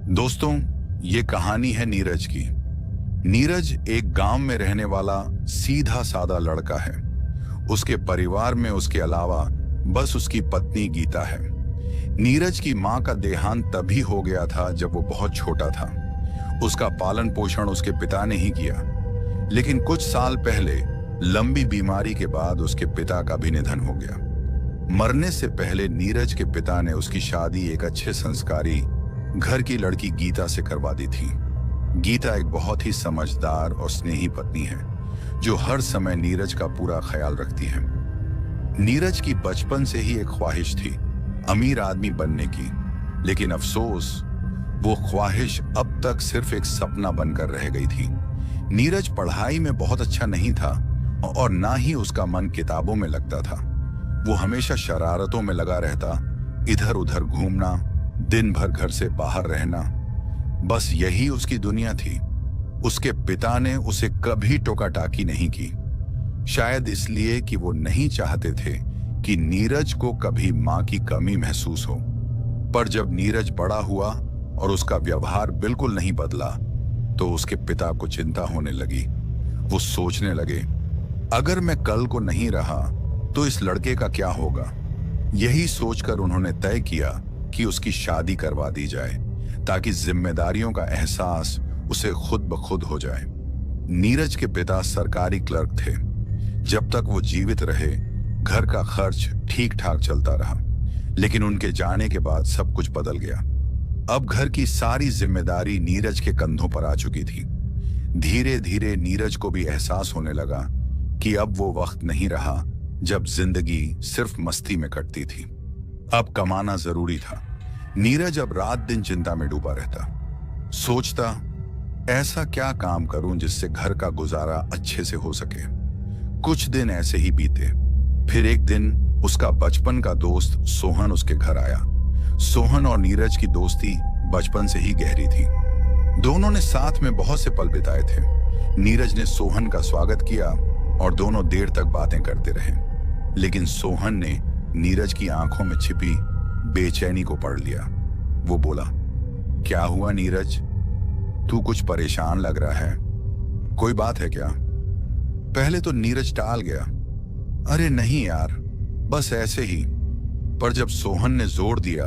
दोस्तों, ये कहानी है नीरज की। नीरज एक गांव में रहने वाला सीधा साधा लड़का है। उसके परिवार में उसके अलावा बस उसकी पत्नी गीता है। नीरज की मां का देहांत तभी हो गया था जब वो बहुत छोटा था। उसका पालन पोषण उसके पिता ने ही किया, लेकिन कुछ साल पहले लंबी बीमारी के बाद उसके पिता का भी निधन हो गया। मरने से पहले नीरज के पिता ने उसकी शादी एक अच्छे संस्कारी घर की लड़की गीता से करवा दी थी। गीता एक बहुत ही समझदार और स्नेही पत्नी है, जो हर समय नीरज का पूरा ख्याल रखती है। नीरज की बचपन से ही एक ख्वाहिश थी अमीर आदमी बनने की, लेकिन अफसोस वो ख्वाहिश अब तक सिर्फ एक सपना बनकर रह गई थी। नीरज पढ़ाई में बहुत अच्छा नहीं था और ना ही उसका मन किताबों में लगता था। वो हमेशा शरारतों में लगा रहता, इधर उधर घूमना, दिन भर घर से बाहर रहना, बस यही उसकी दुनिया थी। उसके पिता ने उसे कभी टोका टाकी नहीं की, शायद इसलिए कि वो नहीं चाहते थे कि नीरज को कभी मां की कमी महसूस हो। पर जब नीरज बड़ा हुआ और उसका व्यवहार बिल्कुल नहीं बदला, तो उसके पिता को चिंता होने लगी। वो सोचने लगे, अगर मैं कल को नहीं रहा तो इस लड़के का क्या होगा। यही सोचकर उन्होंने तय किया कि उसकी शादी करवा दी जाए, ताकि जिम्मेदारियों का एहसास उसे खुद ब खुद हो जाए। नीरज के पिता सरकारी क्लर्क थे। जब तक वो जीवित रहे, घर का खर्च ठीक ठाक चलता रहा, लेकिन उनके जाने के बाद सब कुछ बदल गया। अब घर की सारी जिम्मेदारी नीरज के कंधों पर आ चुकी थी। धीरे धीरे नीरज को भी एहसास होने लगा कि अब वो वक्त नहीं रहा जब जिंदगी सिर्फ मस्ती में कटती थी। अब कमाना जरूरी था। नीरज अब रात दिन चिंता में डूबा रहता, सोचता, ऐसा क्या काम करूं जिससे घर का गुजारा अच्छे से हो सके। कुछ दिन ऐसे ही बीते। फिर एक दिन उसका बचपन का दोस्त सोहन उसके घर आया। सोहन और नीरज की दोस्ती बचपन से ही गहरी थी। दोनों ने साथ में बहुत से पल बिताए थे। नीरज ने सोहन का स्वागत किया और दोनों देर तक बातें करते रहे, लेकिन सोहन ने नीरज की आंखों में छिपी बेचैनी को पढ़ लिया। वो बोला, क्या हुआ नीरज, तू कुछ परेशान लग रहा है, कोई बात है क्या। पहले तो नीरज टाल गया, अरे नहीं यार, बस ऐसे ही। पर जब सोहन ने जोर दिया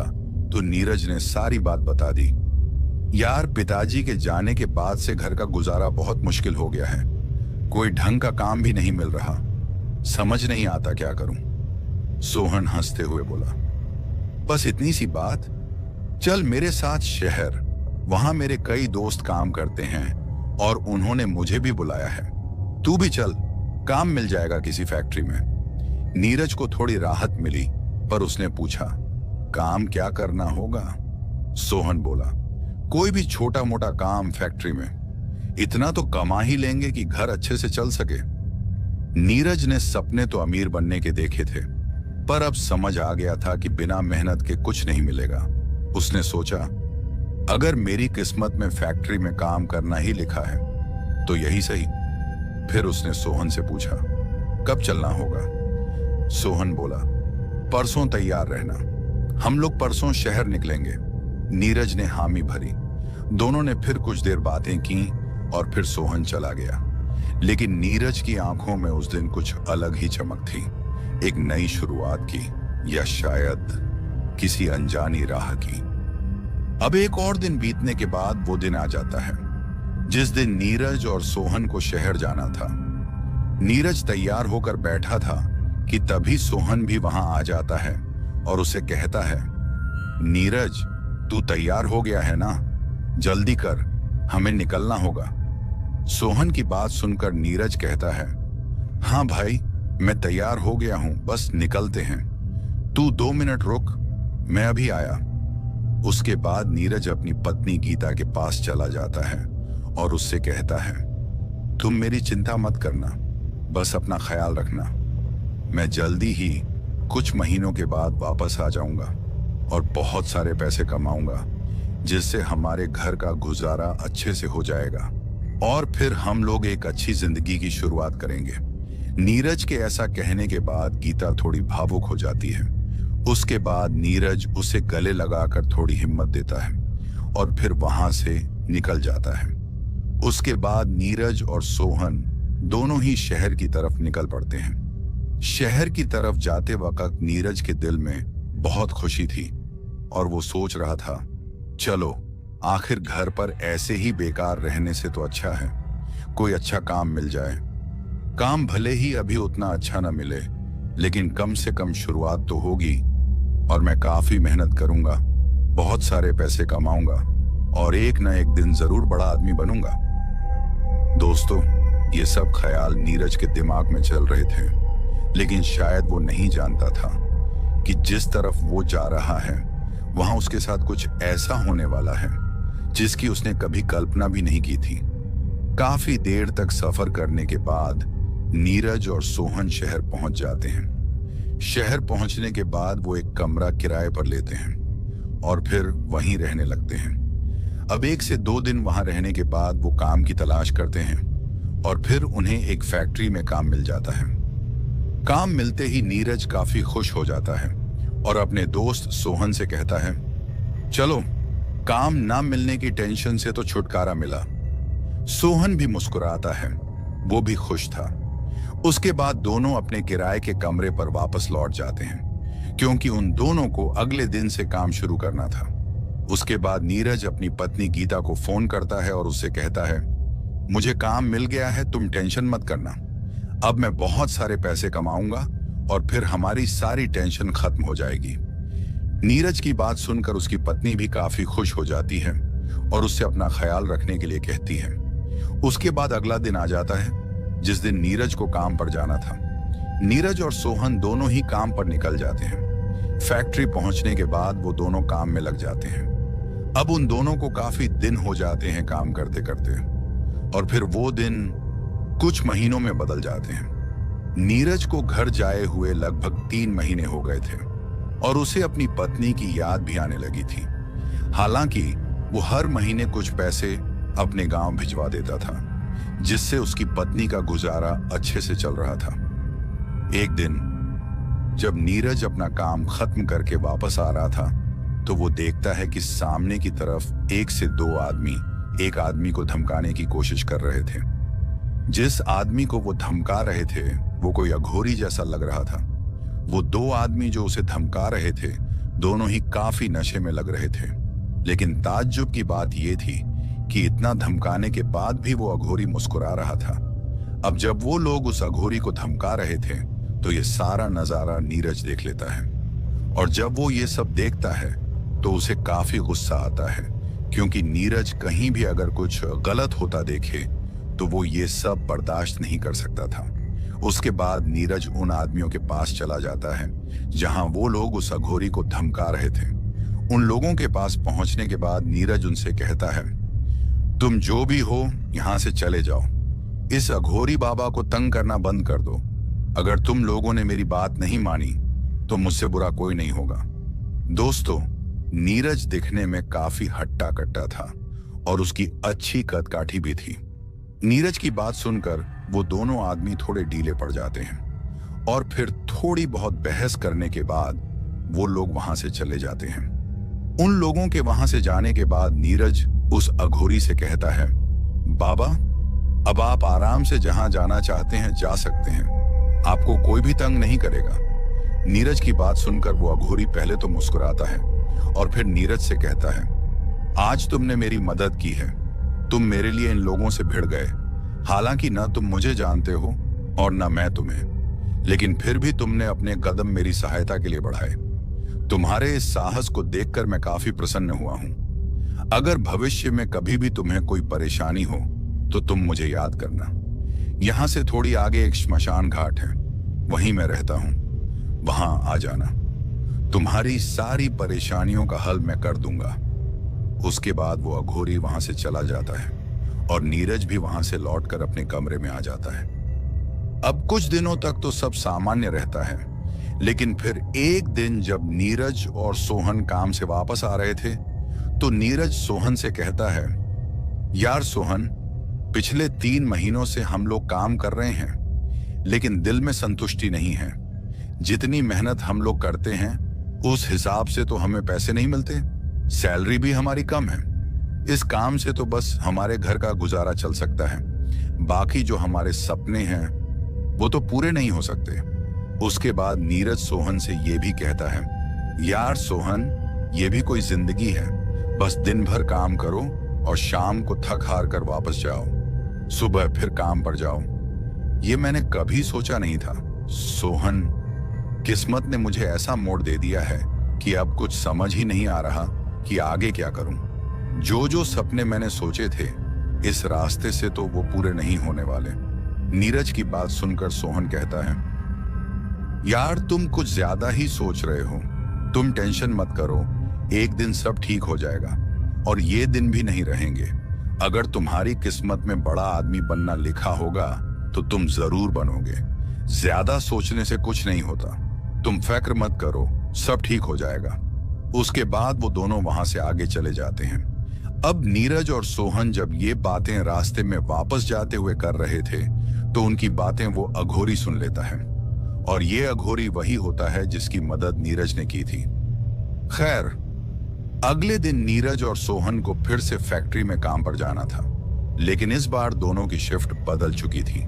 तो नीरज ने सारी बात बता दी। यार, पिताजी के जाने के बाद से घर का गुजारा बहुत मुश्किल हो गया है। कोई ढंग का काम भी नहीं मिल रहा, समझ नहीं आता क्या करूं। सोहन हंसते हुए बोला, बस इतनी सी बात, चल मेरे साथ शहर, वहां मेरे कई दोस्त काम करते हैं और उन्होंने मुझे भी बुलाया है। तू भी चल, काम मिल जाएगा किसी फैक्ट्री में। नीरज को थोड़ी राहत मिली, पर उसने पूछा, काम क्या करना होगा। सोहन बोला, कोई भी छोटा मोटा काम फैक्ट्री में, इतना तो कमा ही लेंगे कि घर अच्छे से चल सके। नीरज ने सपने तो अमीर बनने के देखे थे, पर अब समझ आ गया था कि बिना मेहनत के कुछ नहीं मिलेगा। उसने सोचा, अगर मेरी किस्मत में फैक्ट्री में काम करना ही लिखा है तो यही सही। फिर उसने सोहन से पूछा, कब चलना होगा। सोहन बोला, परसों तैयार रहना, हम लोग परसों शहर निकलेंगे। नीरज ने हामी भरी। दोनों ने फिर कुछ देर बातें की और फिर सोहन चला गया। लेकिन नीरज की आंखों में उस दिन कुछ अलग ही चमक थी, एक नई शुरुआत की, या शायद किसी अनजानी राह की। अब एक और दिन बीतने के बाद वो दिन आ जाता है जिस दिन नीरज और सोहन को शहर जाना था। नीरज तैयार होकर बैठा था कि तभी सोहन भी वहां आ जाता है और उसे कहता है, नीरज, तू तैयार हो गया है ना, जल्दी कर, हमें निकलना होगा। सोहन की बात सुनकर नीरज कहता है, हाँ भाई, मैं तैयार हो गया हूं, बस निकलते हैं। तू 2 मिनट रुक, मैं अभी आया। उसके बाद नीरज अपनी पत्नी गीता के पास चला जाता है और उससे कहता है, तुम मेरी चिंता मत करना, बस अपना ख्याल रखना। मैं जल्दी ही कुछ महीनों के बाद वापस आ जाऊंगा और बहुत सारे पैसे कमाऊंगा, जिससे हमारे घर का गुजारा अच्छे से हो जाएगा और फिर हम लोग एक अच्छी जिंदगी की शुरुआत करेंगे। नीरज के ऐसा कहने के बाद गीता थोड़ी भावुक हो जाती है। उसके बाद नीरज उसे गले लगाकर थोड़ी हिम्मत देता है और फिर वहां से निकल जाता है। उसके बाद नीरज और सोहन दोनों ही शहर की तरफ निकल पड़ते हैं। शहर की तरफ जाते वक्त नीरज के दिल में बहुत खुशी थी और वो सोच रहा था, चलो आखिर घर पर ऐसे ही बेकार रहने से तो अच्छा है कोई अच्छा काम मिल जाए। काम भले ही अभी उतना अच्छा ना मिले, लेकिन कम से कम शुरुआत तो होगी और मैं काफी मेहनत करूंगा, बहुत सारे पैसे कमाऊंगा और एक न एक दिन जरूर बड़ा आदमी बनूंगा। दोस्तों, ये सब ख्याल नीरज के दिमाग में चल रहे थे, लेकिन शायद वो नहीं जानता था कि जिस तरफ वो जा रहा है वहां उसके साथ कुछ ऐसा होने वाला है जिसकी उसने कभी कल्पना भी नहीं की थी। काफी देर तक सफर करने के बाद नीरज और सोहन शहर पहुंच जाते हैं। शहर पहुंचने के बाद वो एक कमरा किराए पर लेते हैं और फिर वहीं रहने लगते हैं। अब 1 से 2 दिन वहां रहने के बाद वो काम की तलाश करते हैं और फिर उन्हें एक फैक्ट्री में काम मिल जाता है। काम मिलते ही नीरज काफी खुश हो जाता है और अपने दोस्त सोहन से कहता है, चलो काम ना मिलने की टेंशन से तो छुटकारा मिला। सोहन भी मुस्कुराता है, वो भी खुश था। उसके बाद दोनों अपने किराए के कमरे पर वापस लौट जाते हैं क्योंकि उन दोनों को अगले दिन से काम शुरू करना था। उसके बाद नीरज अपनी पत्नी गीता को फोन करता है और उससे कहता है, मुझे काम मिल गया है, तुम टेंशन मत करना। अब मैं बहुत सारे पैसे कमाऊंगा और फिर हमारी सारी टेंशन खत्म हो जाएगी। नीरज की बात सुनकर उसकी पत्नी भी काफी खुश हो जाती है और उससे अपना ख्याल रखने के लिए कहती है। उसके बाद अगला दिन आ जाता है जिस दिन नीरज को काम पर जाना था। नीरज और सोहन दोनों ही काम पर निकल जाते हैं। फैक्ट्री पहुंचने के बाद वो दोनों काम में लग जाते हैं। अब उन दोनों को काफी दिन हो जाते हैं काम करते करते और फिर वो दिन कुछ महीनों में बदल जाते हैं। नीरज को घर जाए हुए लगभग 3 महीने हो गए थे और उसे अपनी पत्नी की याद भी आने लगी थी। हालांकि वो हर महीने कुछ पैसे अपने गांव भिजवा देता था, जिससे उसकी पत्नी का गुजारा अच्छे से चल रहा था। एक दिन जब नीरज अपना काम खत्म करके वापस आ रहा था तो वो देखता है कि सामने की तरफ 1 से 2 आदमी एक आदमी को धमकाने की कोशिश कर रहे थे। जिस आदमी को वो धमका रहे थे वो कोई अघोरी जैसा लग रहा था। वो 2 आदमी जो उसे धमका रहे थे दोनों ही काफी नशे में लग रहे थे, लेकिन ताज्जुब की बात यह थी कि इतना धमकाने के बाद भी वो अघोरी मुस्कुरा रहा था। अब जब वो लोग उस अघोरी को धमका रहे थे तो ये सारा नजारा नीरज देख लेता है और जब वो ये सब देखता है तो उसे काफी गुस्सा आता है क्योंकि नीरज कहीं भी अगर कुछ गलत होता देखे तो वो ये सब बर्दाश्त नहीं कर सकता था। उसके बाद नीरज उन आदमियों के पास चला जाता है जहां वो लोग उस अघोरी को धमका रहे थे। उन लोगों के पास पहुंचने के बाद नीरज उनसे कहता है, तुम जो भी हो यहां से चले जाओ, इस अघोरी बाबा को तंग करना बंद कर दो। अगर तुम लोगों ने मेरी बात नहीं मानी तो मुझसे बुरा कोई नहीं होगा। दोस्तों, नीरज दिखने में काफी हट्टा कट्टा था और उसकी अच्छी कदकाठी भी थी। नीरज की बात सुनकर वो दोनों आदमी थोड़े ढीले पड़ जाते हैं और फिर थोड़ी बहुत बहस करने के बाद वो लोग वहां से चले जाते हैं। उन लोगों के वहां से जाने के बाद नीरज उस अघोरी से कहता है, बाबा अब आप आराम से जहां जाना चाहते हैं जा सकते हैं, आपको कोई भी तंग नहीं करेगा। नीरज की बात सुनकर वो अघोरी पहले तो मुस्कुराता है और फिर नीरज से कहता है, आज तुमने मेरी मदद की है, तुम मेरे लिए इन लोगों से भिड़ गए। हालांकि ना तुम मुझे जानते हो और ना मैं तुम्हें, लेकिन फिर भी तुमने अपने कदम मेरी सहायता के लिए बढ़ाए। तुम्हारे इस साहस को देखकर मैं काफी प्रसन्न हुआ हूं। अगर भविष्य में कभी भी तुम्हें कोई परेशानी हो तो तुम मुझे याद करना। यहां से थोड़ी आगे एक श्मशान घाट है, वहीं मैं रहता हूं, वहां आ जाना। तुम्हारी सारी परेशानियों का हल मैं कर दूंगा। उसके बाद वो अघोरी वहां से चला जाता है और नीरज भी वहां से लौटकर अपने कमरे में आ जाता है। अब कुछ दिनों तक तो सब सामान्य रहता है, लेकिन फिर एक दिन जब नीरज और सोहन काम से वापस आ रहे थे तो नीरज सोहन से कहता है, यार सोहन, पिछले 3 महीनों से हम लोग काम कर रहे हैं लेकिन दिल में संतुष्टि नहीं है। जितनी मेहनत हम लोग करते हैं उस हिसाब से तो हमें पैसे नहीं मिलते, सैलरी भी हमारी कम है। इस काम से तो बस हमारे घर का गुजारा चल सकता है, बाकी जो हमारे सपने हैं वो तो पूरे नहीं हो सकते। उसके बाद नीरज सोहन से ये भी कहता है, यार सोहन, ये भी कोई जिंदगी है? बस दिन भर काम करो और शाम को थक हार कर वापस जाओ, सुबह फिर काम पर जाओ। ये मैंने कभी सोचा नहीं था सोहन। किस्मत ने मुझे ऐसा मोड़ दे दिया है कि अब कुछ समझ ही नहीं आ रहा कि आगे क्या करूं। जो जो सपने मैंने सोचे थे इस रास्ते से तो वो पूरे नहीं होने वाले। नीरज की बात सुनकर सोहन कहता है, यार तुम कुछ ज्यादा ही सोच रहे हो। तुम टेंशन मत करो, एक दिन सब ठीक हो जाएगा और ये दिन भी नहीं रहेंगे। अगर तुम्हारी किस्मत में बड़ा आदमी बनना लिखा होगा तो तुम जरूर बनोगे। ज्यादा सोचने से कुछ नहीं होता, तुम फिक्र मत करो, सब ठीक हो जाएगा। उसके बाद वो दोनों वहां से आगे चले जाते हैं। अब नीरज और सोहन जब ये बातें रास्ते में वापस जाते हुए कर रहे थे तो उनकी बातें वो अघोरी सुन लेता है, और ये अघोरी वही होता है जिसकी मदद नीरज ने की थी। खैर, अगले दिन नीरज और सोहन को फिर से फैक्ट्री में काम पर जाना था, लेकिन इस बार दोनों की शिफ्ट बदल चुकी थी।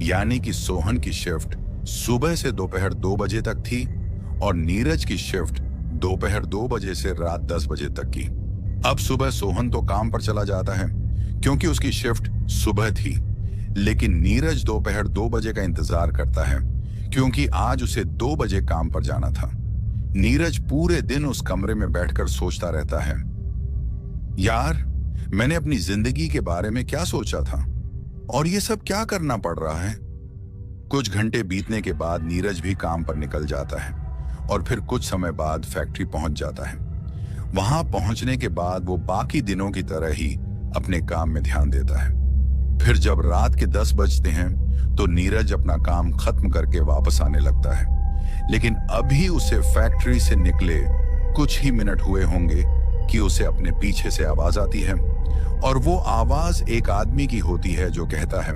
यानी कि सोहन की शिफ्ट सुबह से दोपहर 2 बजे तक थी और नीरज की शिफ्ट दोपहर 2 बजे से रात 10 बजे तक की। अब सुबह सोहन तो काम पर चला जाता है क्योंकि उसकी शिफ्ट सुबह थी, लेकिन नीरज दोपहर 2 बजे का इंतजार करता है क्योंकि आज उसे 2 बजे काम पर जाना था। नीरज पूरे दिन उस कमरे में बैठकर सोचता रहता है, यार मैंने अपनी जिंदगी के बारे में क्या सोचा था और ये सब क्या करना पड़ रहा है। कुछ घंटे बीतने के बाद नीरज भी काम पर निकल जाता है और फिर कुछ समय बाद फैक्ट्री पहुंच जाता है। वहां पहुंचने के बाद वो बाकी दिनों की तरह ही अपने काम में ध्यान देता है। फिर जब रात के 10 बजते हैं तो नीरज अपना काम खत्म करके वापस आने लगता है, लेकिन अभी उसे फैक्ट्री से निकले कुछ ही मिनट हुए होंगे कि उसे अपने पीछे से आवाज आती है, और वो आवाज एक आदमी की होती है जो कहता है,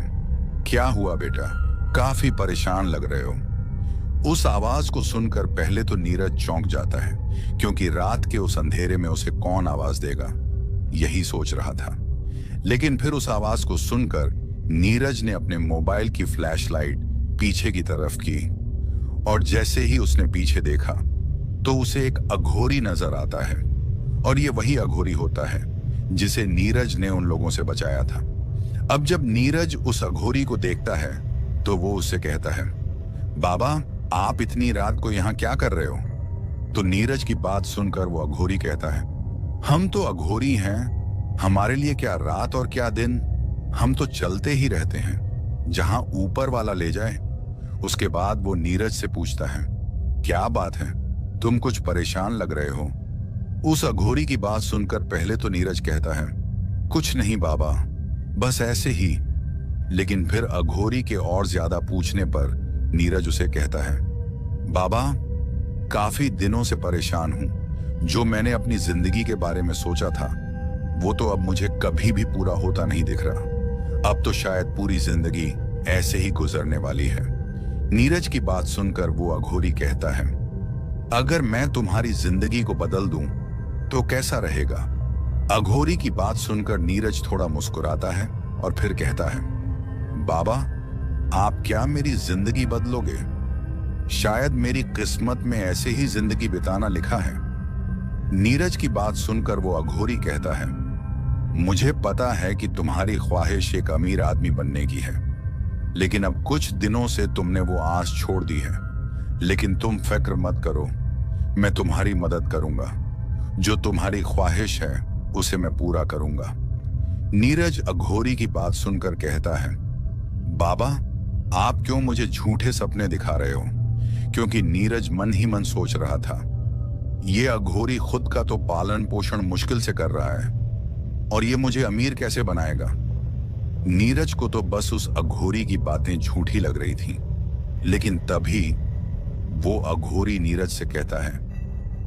क्या हुआ बेटा, काफी परेशान लग रहे हो। उस आवाज को सुनकर पहले तो नीरज चौंक जाता है क्योंकि रात के उस अंधेरे में उसे कौन आवाज देगा, यही सोच रहा था। लेकिन फिर उस आवाज को सुनकर नीरज ने अपने मोबाइल की फ्लैशलाइट पीछे की तरफ की, और जैसे ही उसने पीछे देखा तो उसे एक अघोरी नजर आता है, और ये वही अघोरी होता है जिसे नीरज ने उन लोगों से बचाया था। अब जब नीरज उस अघोरी को देखता है तो वो उससे कहता है, बाबा आप इतनी रात को यहाँ क्या कर रहे हो। तो नीरज की बात सुनकर वो अघोरी कहता है, हम तो अघोरी हैं, हमारे लिए क्या रात और क्या दिन, हम तो चलते ही रहते हैं, जहां ऊपर वाला ले जाए। उसके बाद वो नीरज से पूछता है, क्या बात है, तुम कुछ परेशान लग रहे हो। उस अघोरी की बात सुनकर पहले तो नीरज कहता है, कुछ नहीं बाबा, बस ऐसे ही। लेकिन फिर अघोरी के और ज्यादा पूछने पर नीरज उसे कहता है, बाबा काफी दिनों से परेशान हूं। जो मैंने अपनी जिंदगी के बारे में सोचा था वो तो अब मुझे कभी भी पूरा होता नहीं दिख रहा। अब तो शायद पूरी जिंदगी ऐसे ही गुजरने वाली है। नीरज की बात सुनकर वो अघोरी कहता है, अगर मैं तुम्हारी जिंदगी को बदल दूं तो कैसा रहेगा। अघोरी की बात सुनकर नीरज थोड़ा मुस्कुराता है और फिर कहता है, बाबा आप क्या मेरी जिंदगी बदलोगे। शायद मेरी किस्मत में ऐसे ही जिंदगी बिताना लिखा है। नीरज की बात सुनकर वो अघोरी कहता है, मुझे पता है कि तुम्हारी ख्वाहिश एक अमीर आदमी बनने की है, लेकिन अब कुछ दिनों से तुमने वो आस छोड़ दी है। लेकिन तुम फिक्र मत करो, मैं तुम्हारी मदद करूंगा। जो तुम्हारी ख्वाहिश है उसे मैं पूरा करूंगा। नीरज अघोरी की बात सुनकर कहता है, बाबा आप क्यों मुझे झूठे सपने दिखा रहे हो। क्योंकि नीरज मन ही मन सोच रहा था, ये अघोरी खुद का तो पालन पोषण मुश्किल से कर रहा है और ये मुझे अमीर कैसे बनाएगा। नीरज को तो बस उस अघोरी की बातें झूठी लग रही थी, लेकिन तभी वो अघोरी नीरज से कहता है,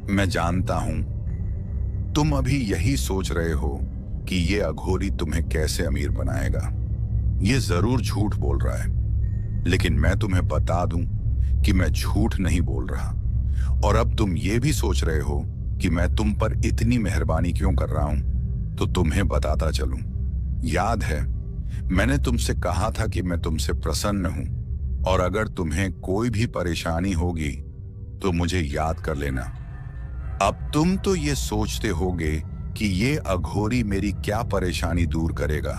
मैं जानता हूं तुम अभी यही सोच रहे हो कि ये अघोरी तुम्हें कैसे अमीर बनाएगा। ये जरूर झूठ बोल रहा है, लेकिन मैं तुम्हें बता दूं कि मैं झूठ नहीं बोल रहा। और अब तुम ये भी सोच रहे हो कि मैं तुम पर इतनी मेहरबानी क्यों कर रहा हूं। तो तुम्हें बताता चलूं। याद है, मैंने तुमसे कहा था कि मैं तुमसे प्रसन्न हूं, और अगर तुम्हें कोई भी परेशानी होगी तो मुझे याद कर लेना। अब तुम तो ये सोचते होगे कि ये अघोरी मेरी क्या परेशानी दूर करेगा,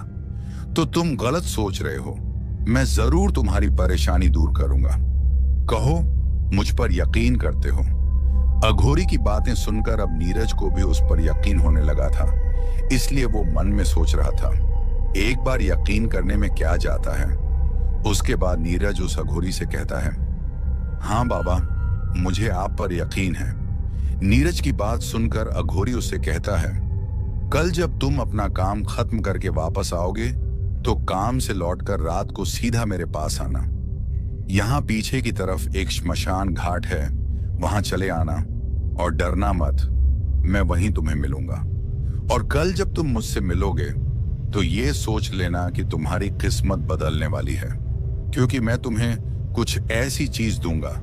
तो तुम गलत सोच रहे हो। मैं जरूर तुम्हारी परेशानी दूर करूंगा। कहो, मुझ पर यकीन करते हो? अघोरी की बातें सुनकर अब नीरज को भी उस पर यकीन होने लगा था, इसलिए वो मन में सोच रहा था, एक बार यकीन करने में क्या जाता है। उसके बाद नीरज उस अघोरी से कहता है, हाँ बाबा, मुझे आप पर यकीन है। नीरज की बात सुनकर अघोरी उससे कहता है, कल जब तुम अपना काम खत्म करके वापस आओगे तो काम से लौटकर रात को सीधा मेरे पास आना। यहाँ पीछे की तरफ एक श्मशान घाट है, वहां चले आना, और डरना मत, मैं वहीं तुम्हें मिलूंगा। और कल जब तुम मुझसे मिलोगे तो ये सोच लेना कि तुम्हारी किस्मत बदलने वाली है, क्योंकि मैं तुम्हें कुछ ऐसी चीज दूंगा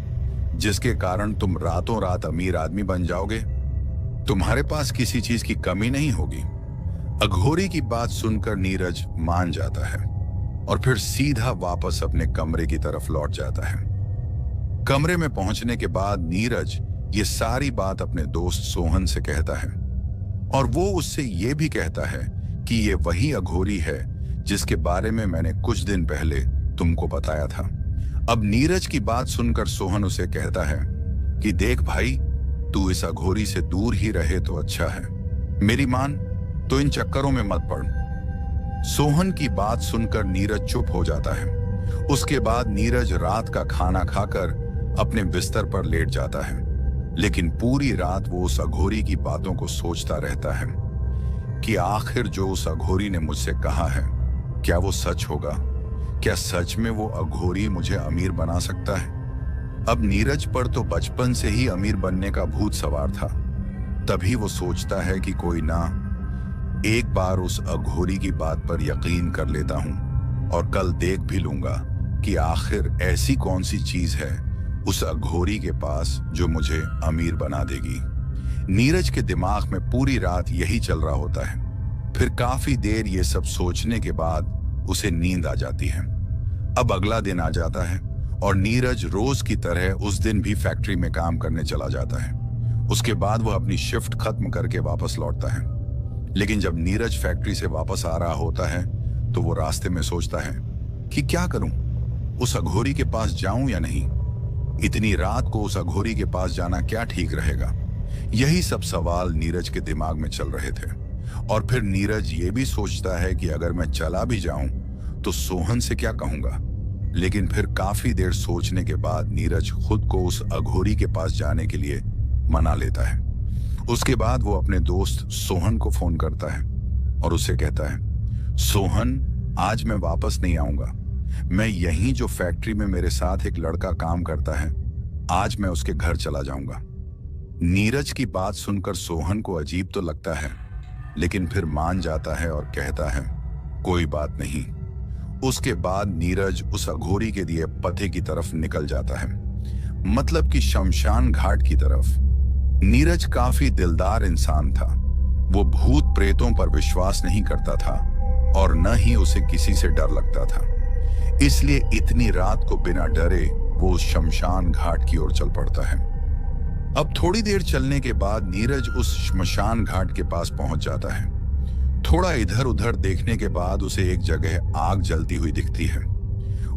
जिसके कारण तुम रातों रात अमीर आदमी बन जाओगे। तुम्हारे पास किसी चीज की कमी नहीं होगी। अघोरी की बात सुनकर नीरज मान जाता है और फिर सीधा वापस अपने कमरे की तरफ लौट जाता है। कमरे में पहुंचने के बाद नीरज ये सारी बात अपने दोस्त सोहन से कहता है, और वो उससे ये भी कहता है कि ये वही अघोरी है जिसके बारे में मैंने कुछ दिन पहले तुमको बताया था। अब नीरज की बात सुनकर सोहन उसे कहता है कि देख भाई, तू इस अघोरी से दूर ही रहे तो अच्छा है। मेरी मान, तो इन चक्करों में मत पड़। सोहन की बात सुनकर नीरज चुप हो जाता है। उसके बाद नीरज रात का खाना खाकर अपने बिस्तर पर लेट जाता है, लेकिन पूरी रात वो उस अघोरी की बातों को सोचता रहता है कि आखिर जो उस अघोरी ने मुझसे कहा है, क्या वो सच होगा? क्या सच में वो अघोरी मुझे अमीर बना सकता है? अब नीरज पर तो बचपन से ही अमीर बनने का भूत सवार था। तभी वो सोचता है कि कोई ना, एक बार उस अघोरी की बात पर यकीन कर लेता हूं और कल देख भी लूंगा कि आखिर ऐसी कौन सी चीज है उस अघोरी के पास जो मुझे अमीर बना देगी। नीरज के दिमाग में पूरी रात यही चल रहा होता है। फिर काफी देर ये सब सोचने के बाद उसे नींद आ जाती है। अब अगला दिन आ जाता है और नीरज रोज की तरह उस दिन भी फैक्ट्री में काम करने चला जाता है। उसके बाद वह अपनी शिफ्ट खत्म करके वापस लौटता है। लेकिन जब नीरज फैक्ट्री से वापस आ रहा होता है तो वो रास्ते में सोचता है कि क्या करूं, उस अघोरी के पास जाऊं या नहीं। इतनी रात को उस अघोरी के पास जाना क्या ठीक रहेगा? यही सब सवाल नीरज के दिमाग में चल रहे थे। और फिर नीरज ये भी सोचता है कि अगर मैं चला भी जाऊं तो सोहन से क्या कहूंगा। लेकिन फिर काफी देर सोचने के बाद नीरज खुद को उस अघोरी के पास जाने के लिए मना लेता है। उसके बाद वो अपने दोस्त सोहन को फोन करता है और उससे कहता है, सोहन, आज मैं वापस नहीं आऊंगा। मैं यहीं जो फैक्ट्री में मेरे साथ एक लड़का काम करता है, आज मैं उसके घर चला जाऊंगा। नीरज की बात सुनकर सोहन को अजीब तो लगता है, लेकिन फिर मान जाता है और कहता है, कोई बात नहीं। उसके बाद नीरज उस अघोरी के दिए पते की तरफ निकल जाता है, मतलब कि शमशान घाट की तरफ। नीरज काफी दिलदार इंसान था। वो भूत प्रेतों पर विश्वास नहीं करता था और न ही उसे किसी से डर लगता था। इसलिए इतनी रात को बिना डरे वो उस शमशान घाट की ओर चल पड़ता है। अब थोड़ी देर चलने के बाद नीरज उस शमशान घाट के पास पहुंच जाता है। थोड़ा इधर उधर देखने के बाद उसे एक जगह आग जलती हुई दिखती है।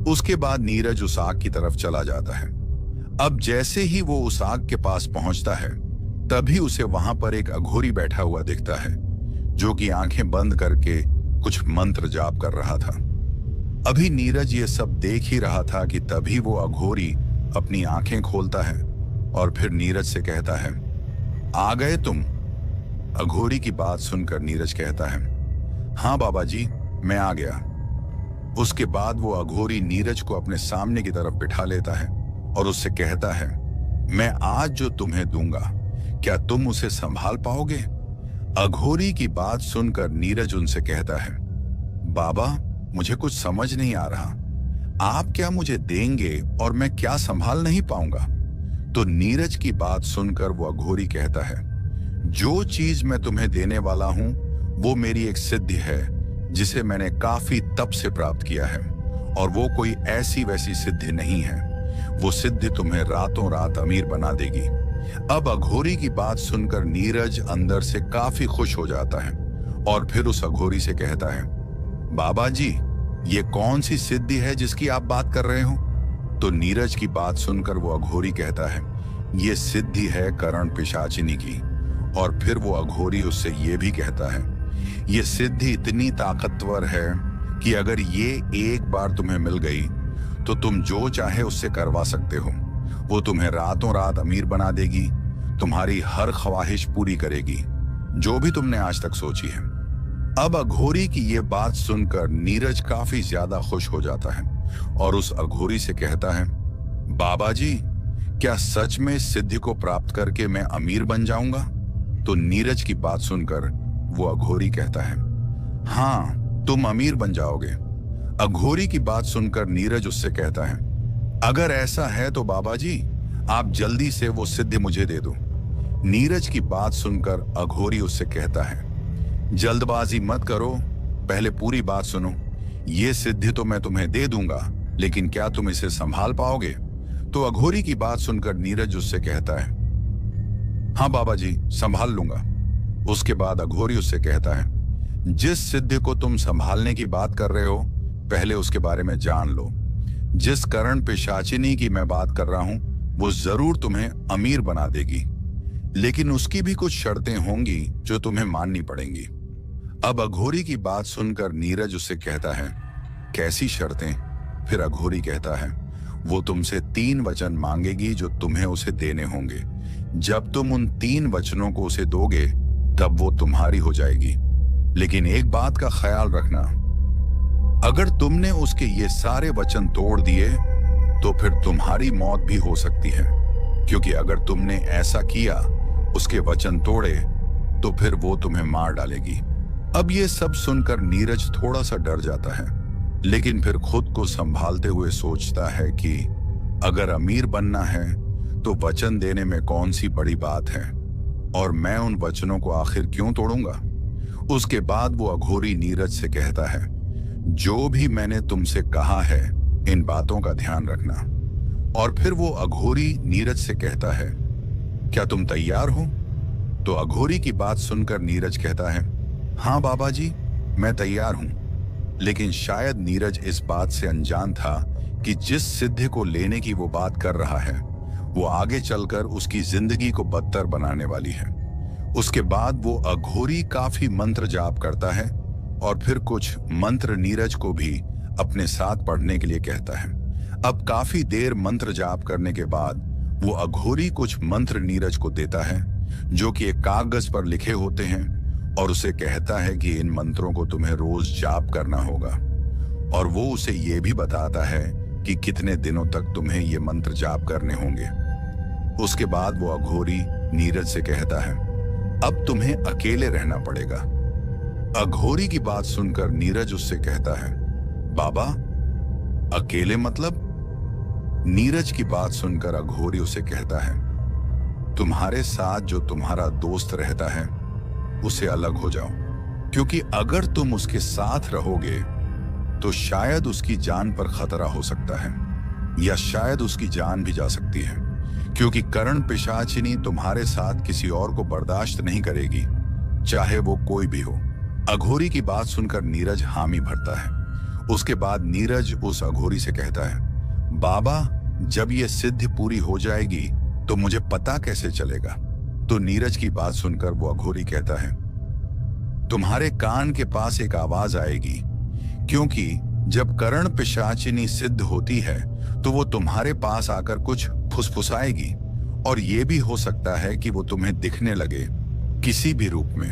उसके बाद नीरज उस आग की तरफ चला जाता है। अब जैसे ही वो उस आग के पास पहुंचता है, तभी उसे वहां पर एक अघोरी बैठा हुआ दिखता है, जो कि आंखें बंद करके कुछ मंत्र जाप कर रहा था। अभी नीरज ये सब देख ही रहा था कि तभी वो अघोरी अपनी आंखें खोलता है और फिर नीरज से कहता है, आ गए तुम? अघोरी की बात सुनकर नीरज कहता है, हाँ बाबा जी, मैं आ गया। उसके बाद वो अघोरी नीरज को अपने सामने की तरफ बिठा लेता है और उससे कहता है, मैं आज जो तुम्हें दूंगा, क्या तुम उसे संभाल पाओगे? अघोरी की बात सुनकर नीरज उनसे कहता है, बाबा, मुझे कुछ समझ नहीं आ रहा। आप क्या मुझे देंगे और मैं क्या संभाल नहीं पाऊंगा? तो नीरज की बात सुनकर वो अघोरी कहता है, जो चीज मैं तुम्हें देने वाला हूं वो मेरी एक सिद्धि है जिसे मैंने काफी तप से प्राप्त किया है, और वो कोई ऐसी वैसी सिद्धि नहीं है। वो सिद्धि तुम्हें रातों रात अमीर बना देगी। अब अघोरी की बात सुनकर नीरज अंदर से काफी खुश हो जाता है और फिर उस अघोरी से कहता है, बाबा जी, ये कौन सी सिद्धि है जिसकी आप बात कर रहे हो? तो नीरज की बात सुनकर वो अघोरी कहता है, ये सिद्धि है करण पिशाचिनी की। और फिर वो अघोरी उससे ये भी कहता है, ये सिद्धि इतनी ताकतवर है कि अगर ये एक बार तुम्हें मिल गई तो तुम जो चाहे उससे करवा सकते हो। वो तुम्हें रातों रात अमीर बना देगी, तुम्हारी हर ख्वाहिश पूरी करेगी, जो भी तुमने आज तक सोची है। अब अघोरी की ये बात सुनकर नीरज काफी ज्यादा खुश हो जाता है और उस अघोरी से कहता है, बाबा जी, क्या सच में इस सिद्धि को प्राप्त करके मैं अमीर बन जाऊंगा? तो नीरज की बात सुनकर वो अघोरी कहता है, हाँ, तुम अमीर बन जाओगे। अघोरी की बात सुनकर नीरज उससे कहता है, अगर ऐसा है तो बाबा जी, आप जल्दी से वो सिद्धि मुझे दे दो। नीरज की बात सुनकर अघोरी उससे कहता है, जल्दबाजी मत करो, पहले पूरी बात सुनो। ये सिद्धि तो मैं तुम्हें दे दूंगा, लेकिन क्या तुम इसे संभाल पाओगे? तो अघोरी की बात सुनकर नीरज उससे कहता है, हाँ बाबा जी, संभाल लूंगा। उसके बाद अघोरी उससे कहता है, जिस सिद्धि को तुम संभालने की बात कर रहे हो, पहले उसके बारे में जान लो। जिस करण पिशाचिनी की मैं बात कर रहा हूं, वो जरूर तुम्हें अमीर बना देगी, लेकिन उसकी भी कुछ शर्तें होंगी जो तुम्हें माननी पड़ेंगी। अब अघोरी की बात सुनकर नीरज उससे कहता है, कैसी शर्तें? फिर अघोरी कहता है, वो तुमसे 3 वचन मांगेगी जो तुम्हें उसे देने होंगे। जब तुम उन 3 वचनों को उसे दोगे तब वो तुम्हारी हो जाएगी, लेकिन एक बात का ख्याल रखना, अगर तुमने उसके ये सारे वचन तोड़ दिए तो फिर तुम्हारी मौत भी हो सकती है, क्योंकि अगर तुमने ऐसा किया, उसके वचन तोड़े, तो फिर वो तुम्हें मार डालेगी। अब ये सब सुनकर नीरज थोड़ा सा डर जाता है, लेकिन फिर खुद को संभालते हुए सोचता है कि अगर अमीर बनना है तो वचन देने में कौन सी बड़ी बात है, और मैं उन वचनों को आखिर क्यों तोड़ूंगा। उसके बाद वो अघोरी नीरज से कहता है, जो भी मैंने तुमसे कहा है, इन बातों का ध्यान रखना। और फिर वो अघोरी नीरज से कहता है, क्या तुम तैयार हो? तो अघोरी की बात सुनकर नीरज कहता है, हाँ बाबा जी, मैं तैयार हूं। लेकिन शायद नीरज इस बात से अनजान था कि जिस सिद्धि को लेने की वो बात कर रहा है, वो आगे चलकर उसकी जिंदगी को बदतर बनाने वाली है। उसके बाद वो अघोरी काफी मंत्र जाप करता है और फिर कुछ मंत्र नीरज को भी अपने साथ पढ़ने के लिए कहता है। अब काफी देर मंत्र जाप करने के बाद वो अघोरी कुछ मंत्र नीरज को देता है, जो कि एक कागज पर लिखे होते हैं, और उसे कहता है कि इन मंत्रों को तुम्हें रोज जाप करना होगा। और वो उसे ये भी बताता है कि कितने दिनों तक तुम्हें ये मंत्र जाप करने होंगे। उसके बाद वो अघोरी नीरज से कहता है, अब तुम्हें अकेले रहना पड़ेगा। अघोरी की बात सुनकर नीरज उससे कहता है, बाबा, अकेले मतलब? नीरज की बात सुनकर अघोरी उसे कहता है, तुम्हारे साथ जो तुम्हारा दोस्त रहता है उसे अलग हो जाओ, क्योंकि अगर तुम उसके साथ रहोगे तो शायद उसकी जान पर खतरा हो सकता है, या शायद उसकी जान भी जा सकती है, क्योंकि करण पिशाचिनी तुम्हारे साथ किसी और को बर्दाश्त नहीं करेगी, चाहे वो कोई भी हो। अघोरी की बात सुनकर नीरज हामी भरता है। उसके बाद नीरज उस अघोरी से कहता है, बाबा, जब ये सिद्धि पूरी हो जाएगी तो मुझे पता कैसे चलेगा? तो नीरज की बात सुनकर वो अघोरी कहता है, तुम्हारे कान के पास एक आवाज आएगी, क्योंकि जब करण पिशाचिनी सिद्ध होती है तो वो तुम्हारे पास आकर कुछ फुसफुसाएगी, और ये भी हो सकता है कि वो तुम्हें दिखने लगे किसी भी रूप में।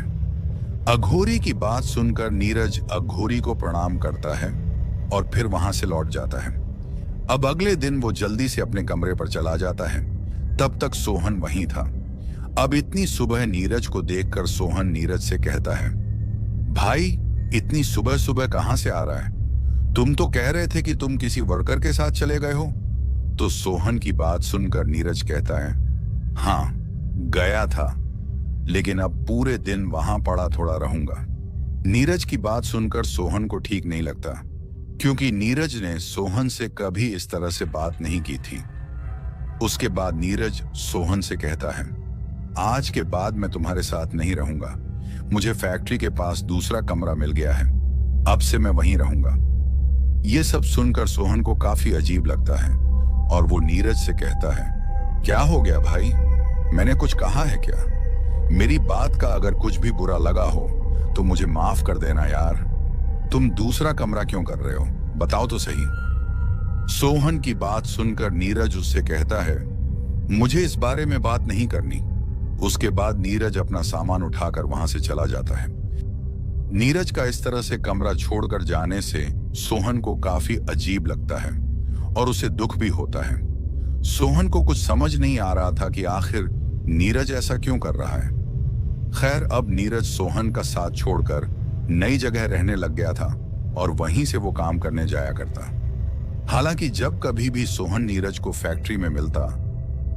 अघोरी की बात सुनकर नीरज अघोरी को प्रणाम करता है और फिर वहां से लौट जाता है। अब अगले दिन वो जल्दी से अपने कमरे पर चला जाता है। तब तक सोहन वहीं था। अब इतनी सुबह नीरज को देखकर सोहन नीरज से कहता है, भाई, इतनी सुबह सुबह कहां से आ रहा है? तुम तो कह रहे थे कि तुम किसी वर्कर के साथ चले गए हो। तो सोहन की बात सुनकर नीरज कहता है, हाँ, गया था, लेकिन अब पूरे दिन वहां पड़ा थोड़ा रहूंगा। नीरज की बात सुनकर सोहन को ठीक नहीं लगता, क्योंकि नीरज ने सोहन से कभी इस तरह से बात नहीं की थी। उसके बाद नीरज सोहन से कहता है, आज के बाद मैं तुम्हारे साथ नहीं रहूंगा। मुझे फैक्ट्री के पास दूसरा कमरा मिल गया है, अब से मैं वहीं रहूंगा। ये सब सुनकर सोहन को काफी अजीब लगता है और वो नीरज से कहता है, क्या हो गया भाई, मैंने कुछ कहा है क्या? मेरी बात का अगर कुछ भी बुरा लगा हो तो मुझे माफ कर देना यार। तुम दूसरा कमरा क्यों कर रहे हो, बताओ तो सही। सोहन की बात सुनकर नीरज उससे कहता है, मुझे इस बारे में बात नहीं करनी। उसके बाद नीरज अपना सामान उठाकर वहां से चला जाता है। नीरज का इस तरह से कमरा छोड़कर जाने से सोहन को काफी अजीब लगता है और उसे दुख भी होता है। सोहन को कुछ समझ नहीं आ रहा था कि आखिर नीरज ऐसा क्यों कर रहा है। खैर, अब नीरज सोहन का साथ छोड़कर नई जगह रहने लग गया था और वहीं से वो काम करने जाया करता। हालांकि जब कभी भी सोहन नीरज को फैक्ट्री में मिलता,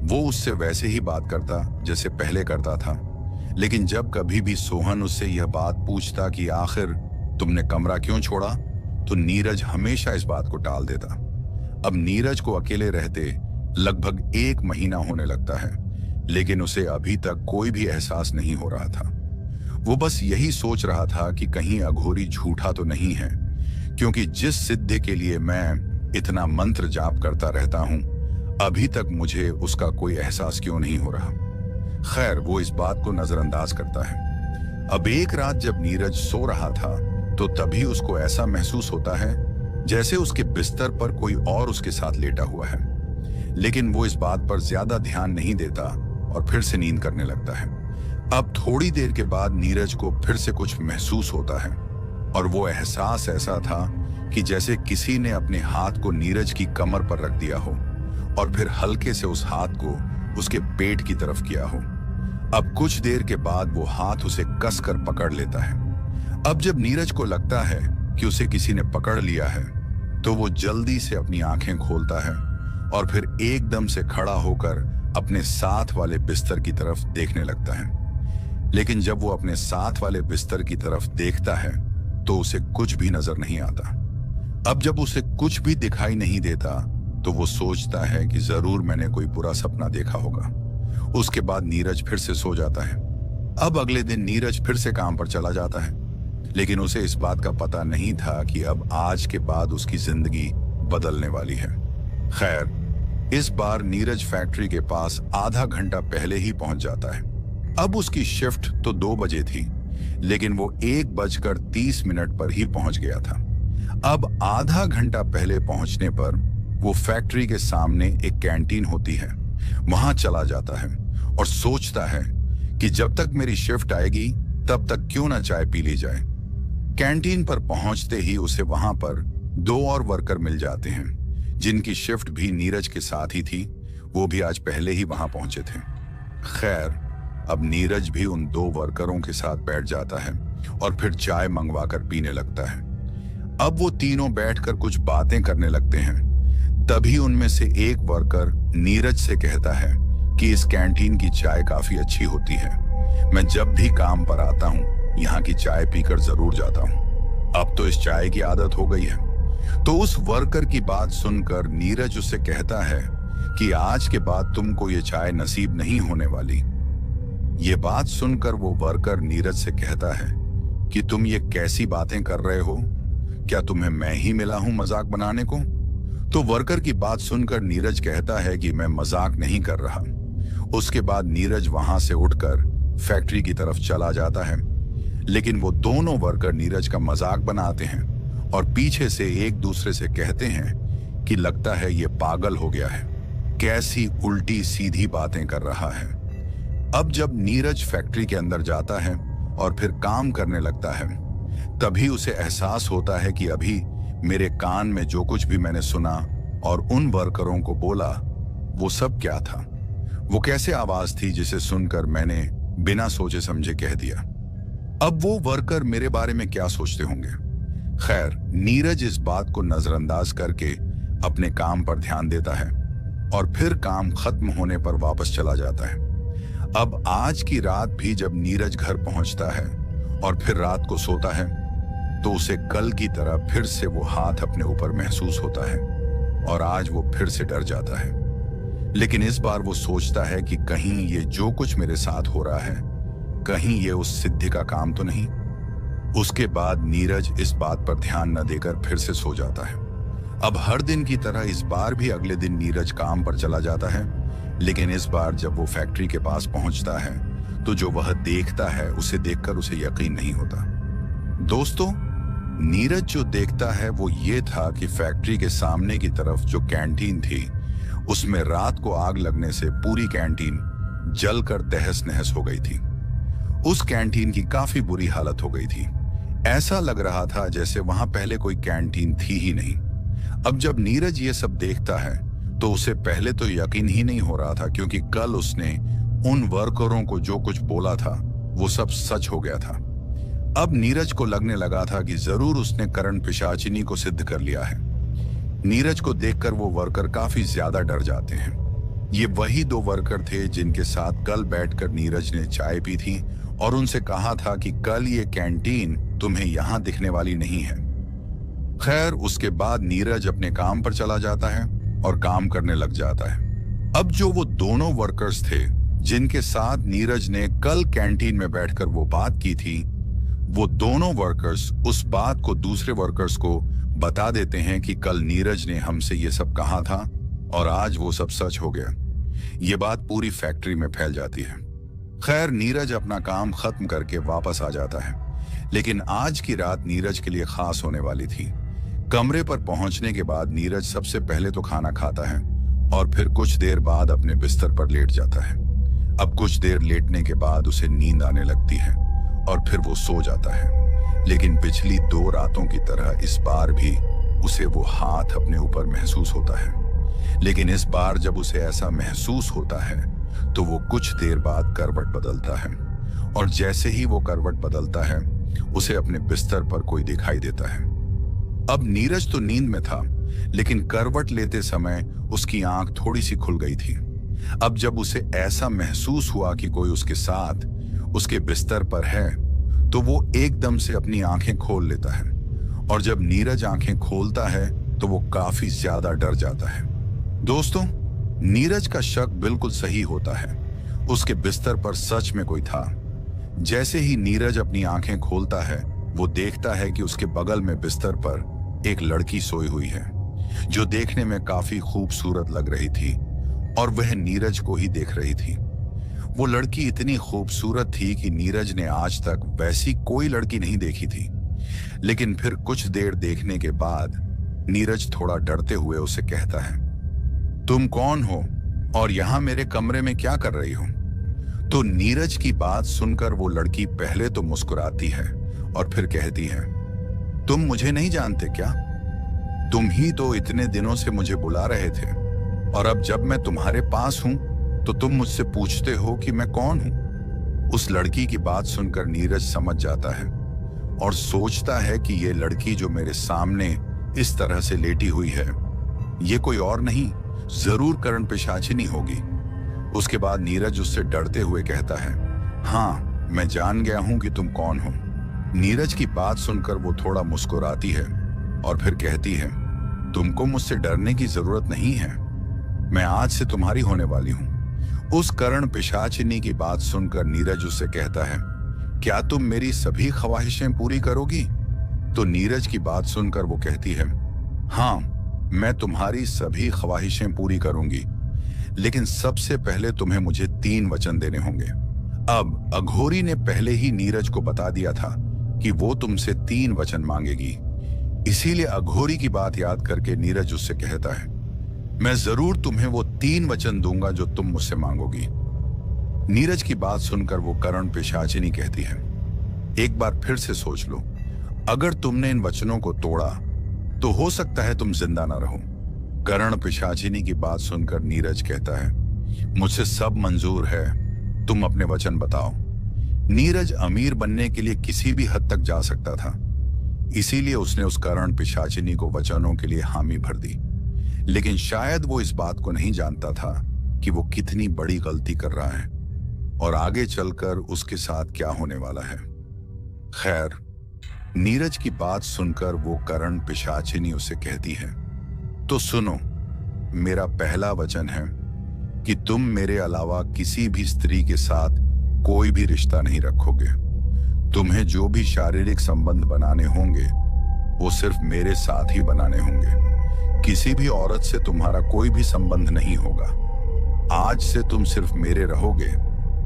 वो उससे वैसे ही बात करता जैसे पहले करता था। लेकिन जब कभी भी सोहन उससे यह बात पूछता कि आखिर तुमने कमरा क्यों छोड़ा, तो नीरज हमेशा इस बात को टाल देता। अब नीरज को अकेले रहते लगभग 1 महीना होने लगता है, लेकिन उसे अभी तक कोई भी एहसास नहीं हो रहा था। वो बस यही सोच रहा था कि कहीं अघोरी झूठा तो नहीं है, क्योंकि जिस सिद्धि के लिए मैं इतना मंत्र जाप करता रहता हूं, अभी तक मुझे उसका कोई एहसास क्यों नहीं हो रहा। खैर, वो इस बात को नजरअंदाज करता है। अब एक रात जब नीरज सो रहा था, तो तभी उसको ऐसा महसूस होता है जैसे उसके बिस्तर पर कोई और उसके साथ लेटा हुआ है। लेकिन वो इस बात पर ज्यादा ध्यान नहीं देता और फिर से नींद करने लगता है। अब थोड़ी देर के बाद नीरज को फिर से कुछ महसूस होता है और वो एहसास ऐसा था कि जैसे किसी ने अपने हाथ को नीरज की कमर पर रख दिया हो और फिर हल्के से उस हाथ को उसके पेट की तरफ किया हो। अब कुछ देर के बाद वो हाथ उसे कसकर पकड़ लेता है। अब जब नीरज को लगता है कि उसे किसी ने पकड़ लिया है, तो वो जल्दी से अपनी आंखें खोलता है और फिर एकदम से खड़ा होकर अपने साथ वाले बिस्तर की तरफ देखने लगता है। लेकिन जब वो अपने साथ वाले बिस्तर की तरफ देखता है, तो उसे कुछ भी नजर नहीं आता। अब जब उसे कुछ भी दिखाई नहीं देता, तो वो सोचता है कि जरूर मैंने कोई बुरा सपना देखा होगा। उसके बाद नीरज फिर से सो जाता है। अब अगले दिन नीरज फिर से काम पर चला जाता है, लेकिन उसे इस बात का पता नहीं था कि अब आज के बाद उसकी जिंदगी बदलने वाली है। खैर, इस बार नीरज फैक्ट्री के पास आधा घंटा पहले ही पहुंच जाता है। अब उसकी शिफ्ट तो 2 बजे थी, लेकिन वो 1:30 पर ही पहुंच गया था। अब आधा घंटा पहले पहुंचने पर वो फैक्ट्री के सामने एक कैंटीन होती है, वहां चला जाता है और सोचता है कि जब तक मेरी शिफ्ट आएगी तब तक क्यों ना चाय पी ली जाए। कैंटीन पर पहुंचते ही उसे वहां पर 2 और वर्कर मिल जाते हैं, जिनकी शिफ्ट भी नीरज के साथ ही थी। वो भी आज पहले ही वहां पहुंचे थे। खैर, अब नीरज भी उन 2 वर्करों के साथ बैठ जाता है और फिर चाय मंगवाकर पीने लगता है। अब वो तीनों बैठकर कुछ बातें करने लगते हैं। तभी उनमें से एक वर्कर नीरज से कहता है कि इस कैंटीन की चाय काफी अच्छी होती है। मैं जब भी काम पर आता हूँ, यहाँ की चाय पीकर जरूर जाता हूँ। अब तो इस चाय की आदत हो गई है। तो उस वर्कर की बात सुनकर नीरज उससे कहता है कि आज के बाद तुमको ये चाय नसीब नहीं होने वाली। ये बात सुनकर वो वर्कर नीरज से कहता है कि तुम ये कैसी बातें कर रहे हो, क्या तुम्हें मैं ही मिला हूं मजाक बनाने को? तो वर्कर की बात सुनकर नीरज कहता है कि मैं मजाक नहीं कर रहा। उसके बाद नीरज वहां से उठकर फैक्ट्री की तरफ चला जाता है, लेकिन वो दोनों वर्कर नीरज का मजाक बनाते हैं और पीछे से एक दूसरे से कहते हैं कि लगता है ये पागल हो गया है, कैसी उल्टी सीधी बातें कर रहा है। अब जब नीरज फैक्ट्री के अंदर जाता है और फिर काम करने लगता है, तभी उसे एहसास होता है कि अभी मेरे कान में जो कुछ भी मैंने सुना और उन वर्करों को बोला, वो सब क्या था? वो कैसे आवाज थी जिसे सुनकर मैंने बिना सोचे समझे कह दिया? अब वो वर्कर मेरे बारे में क्या सोचते होंगे? खैर, नीरज इस बात को नजरअंदाज करके अपने काम पर ध्यान देता है और फिर काम खत्म होने पर वापस चला जाता है। अब आज की रात भी जब नीरज घर पहुंचता है और फिर रात को सोता है तो उसे कल की तरह फिर से वो हाथ अपने ऊपर महसूस होता है और आज वो फिर से डर जाता है। लेकिन इस बार वो सोचता है कि कहीं ये जो कुछ मेरे साथ हो रहा है, कहीं ये उस सिद्धि का काम तो नहीं। उसके बाद नीरज इस बात पर ध्यान न देकर फिर से सो जाता है। अब हर दिन की तरह इस बार भी अगले दिन नीरज काम पर चला जाता है, लेकिन इस बार जब वो फैक्ट्री के पास पहुंचता है तो जो वह देखता है उसे देखकर उसे यकीन नहीं होता। दोस्तों, नीरज जो देखता है वो ये था कि फैक्ट्री के सामने की तरफ जो कैंटीन थी उसमें रात को आग लगने से पूरी कैंटीन जलकर तहस नहस हो गई थी। उस कैंटीन की काफी बुरी हालत हो गई थी। ऐसा लग रहा था जैसे वहां पहले कोई कैंटीन थी ही नहीं। अब जब नीरज ये सब देखता है तो उसे पहले तो यकीन ही नहीं हो रहा था, क्योंकि कल उसने उन वर्करों को जो कुछ बोला था वो सब सच हो गया था। अब नीरज को लगने लगा था कि जरूर उसने करण पिशाचिनी को सिद्ध कर लिया है। नीरज को देखकर वो वर्कर काफी ज्यादा डर जाते हैं। ये वही दो वर्कर थे जिनके साथ कल बैठकर नीरज ने चाय पी थी और उनसे कहा था कि कल ये कैंटीन तुम्हें यहां दिखने वाली नहीं है। खैर, उसके बाद नीरज अपने काम पर चला जाता है और काम करने लग जाता है। अब जो वो दोनों वर्कर्स थे जिनके साथ नीरज ने कल कैंटीन में बैठकर वो बात की थी, वो दोनों वर्कर्स उस बात को दूसरे वर्कर्स को बता देते हैं कि कल नीरज ने हमसे ये सब कहा था और आज वो सब सच हो गया। ये बात पूरी फैक्ट्री में फैल जाती है। खैर, नीरज अपना काम खत्म करके वापस आ जाता है, लेकिन आज की रात नीरज के लिए खास होने वाली थी। कमरे पर पहुंचने के बाद नीरज सबसे पहले तो खाना खाता है और फिर कुछ देर बाद अपने बिस्तर पर लेट जाता है। अब कुछ देर लेटने के बाद उसे नींद आने लगती है और फिर वो सो जाता है। लेकिन पिछली 2 रातों की तरह इस बार भी उसे वो हाथ अपने ऊपर महसूस होता है। लेकिन इस बार जब उसे ऐसा महसूस होता है तो वो कुछ देर बाद करवट बदलता है और जैसे ही वो करवट बदलता है उसे अपने बिस्तर पर कोई दिखाई देता है। अब नीरज तो नींद में था, लेकिन करवट लेते समय उसकी आंख थोड़ी सी खुल गई थी। अब जब उसे ऐसा महसूस हुआ कि कोई उसके साथ उसके बिस्तर पर है तो वो एकदम से अपनी आंखें खोल लेता है और जब नीरज आंखें खोलता है तो वो काफी ज्यादा डर जाता है। दोस्तों, नीरज का शक बिल्कुल सही होता है। उसके बिस्तर पर सच में कोई था। जैसे ही नीरज अपनी आंखें खोलता है वो देखता है कि उसके बगल में बिस्तर पर एक लड़की सोई हुई है जो देखने में काफी खूबसूरत लग रही थी और वह नीरज को ही देख रही थी। वो लड़की इतनी खूबसूरत थी कि नीरज ने आज तक वैसी कोई लड़की नहीं देखी थी। लेकिन फिर कुछ देर देखने के बाद नीरज थोड़ा डरते हुए उसे कहता है, तुम कौन हो और यहां मेरे कमरे में क्या कर रही हो? तो नीरज की बात सुनकर वो लड़की पहले तो मुस्कुराती है और फिर कहती है, तुम मुझे नहीं जानते क्या? तुम ही तो इतने दिनों से मुझे बुला रहे थे और अब जब मैं तुम्हारे पास हूं तो तुम मुझसे पूछते हो कि मैं कौन हूं। उस लड़की की बात सुनकर नीरज समझ जाता है और सोचता है कि ये लड़की जो मेरे सामने इस तरह से लेटी हुई है ये कोई और नहीं, जरूर करण पिशाचिनी होगी। उसके बाद नीरज उससे डरते हुए कहता है, हाँ, मैं जान गया हूं कि तुम कौन हो। नीरज की बात सुनकर वो थोड़ा मुस्कुराती है और फिर कहती है, तुमको मुझसे डरने की जरूरत नहीं है, मैं आज से तुम्हारी होने वाली हूं। उस करण पिशाचिनी की बात सुनकर नीरज उससे कहता है, क्या तुम मेरी सभी ख्वाहिशें पूरी करोगी? तो नीरज की बात सुनकर वो कहती है, हाँ, मैं तुम्हारी सभी ख्वाहिशें पूरी करूंगी, लेकिन सबसे पहले तुम्हें मुझे 3 वचन देने होंगे। अब अघोरी ने पहले ही नीरज को बता दिया था कि वो तुमसे 3 वचन मांगेगी, इसीलिए अघोरी की बात याद करके नीरज उससे कहता है, मैं जरूर तुम्हें वो 3 वचन दूंगा जो तुम मुझसे मांगोगी। नीरज की बात सुनकर वो करण पिशाचिनी कहती है, एक बार फिर से सोच लो, अगर तुमने इन वचनों को तोड़ा तो हो सकता है तुम जिंदा ना रहो। करण पिशाचिनी की बात सुनकर नीरज कहता है, मुझसे सब मंजूर है, तुम अपने वचन बताओ। नीरज अमीर बनने के लिए किसी भी हद तक जा सकता था, इसीलिए उसने उस करण पिशाचिनी को वचनों के लिए हामी भर दी। लेकिन शायद वो इस बात को नहीं जानता था कि वो कितनी बड़ी गलती कर रहा है और आगे चलकर उसके साथ क्या होने वाला है। खैर, नीरज की बात सुनकर वो करण पिशाचिनी उसे कहती है, तो सुनो, मेरा पहला वचन है कि तुम मेरे अलावा किसी भी स्त्री के साथ कोई भी रिश्ता नहीं रखोगे। तुम्हें जो भी शारीरिक संबंध बनाने होंगे वो सिर्फ मेरे साथ ही बनाने होंगे। किसी भी औरत से तुम्हारा कोई भी संबंध नहीं होगा। आज से तुम सिर्फ मेरे रहोगे।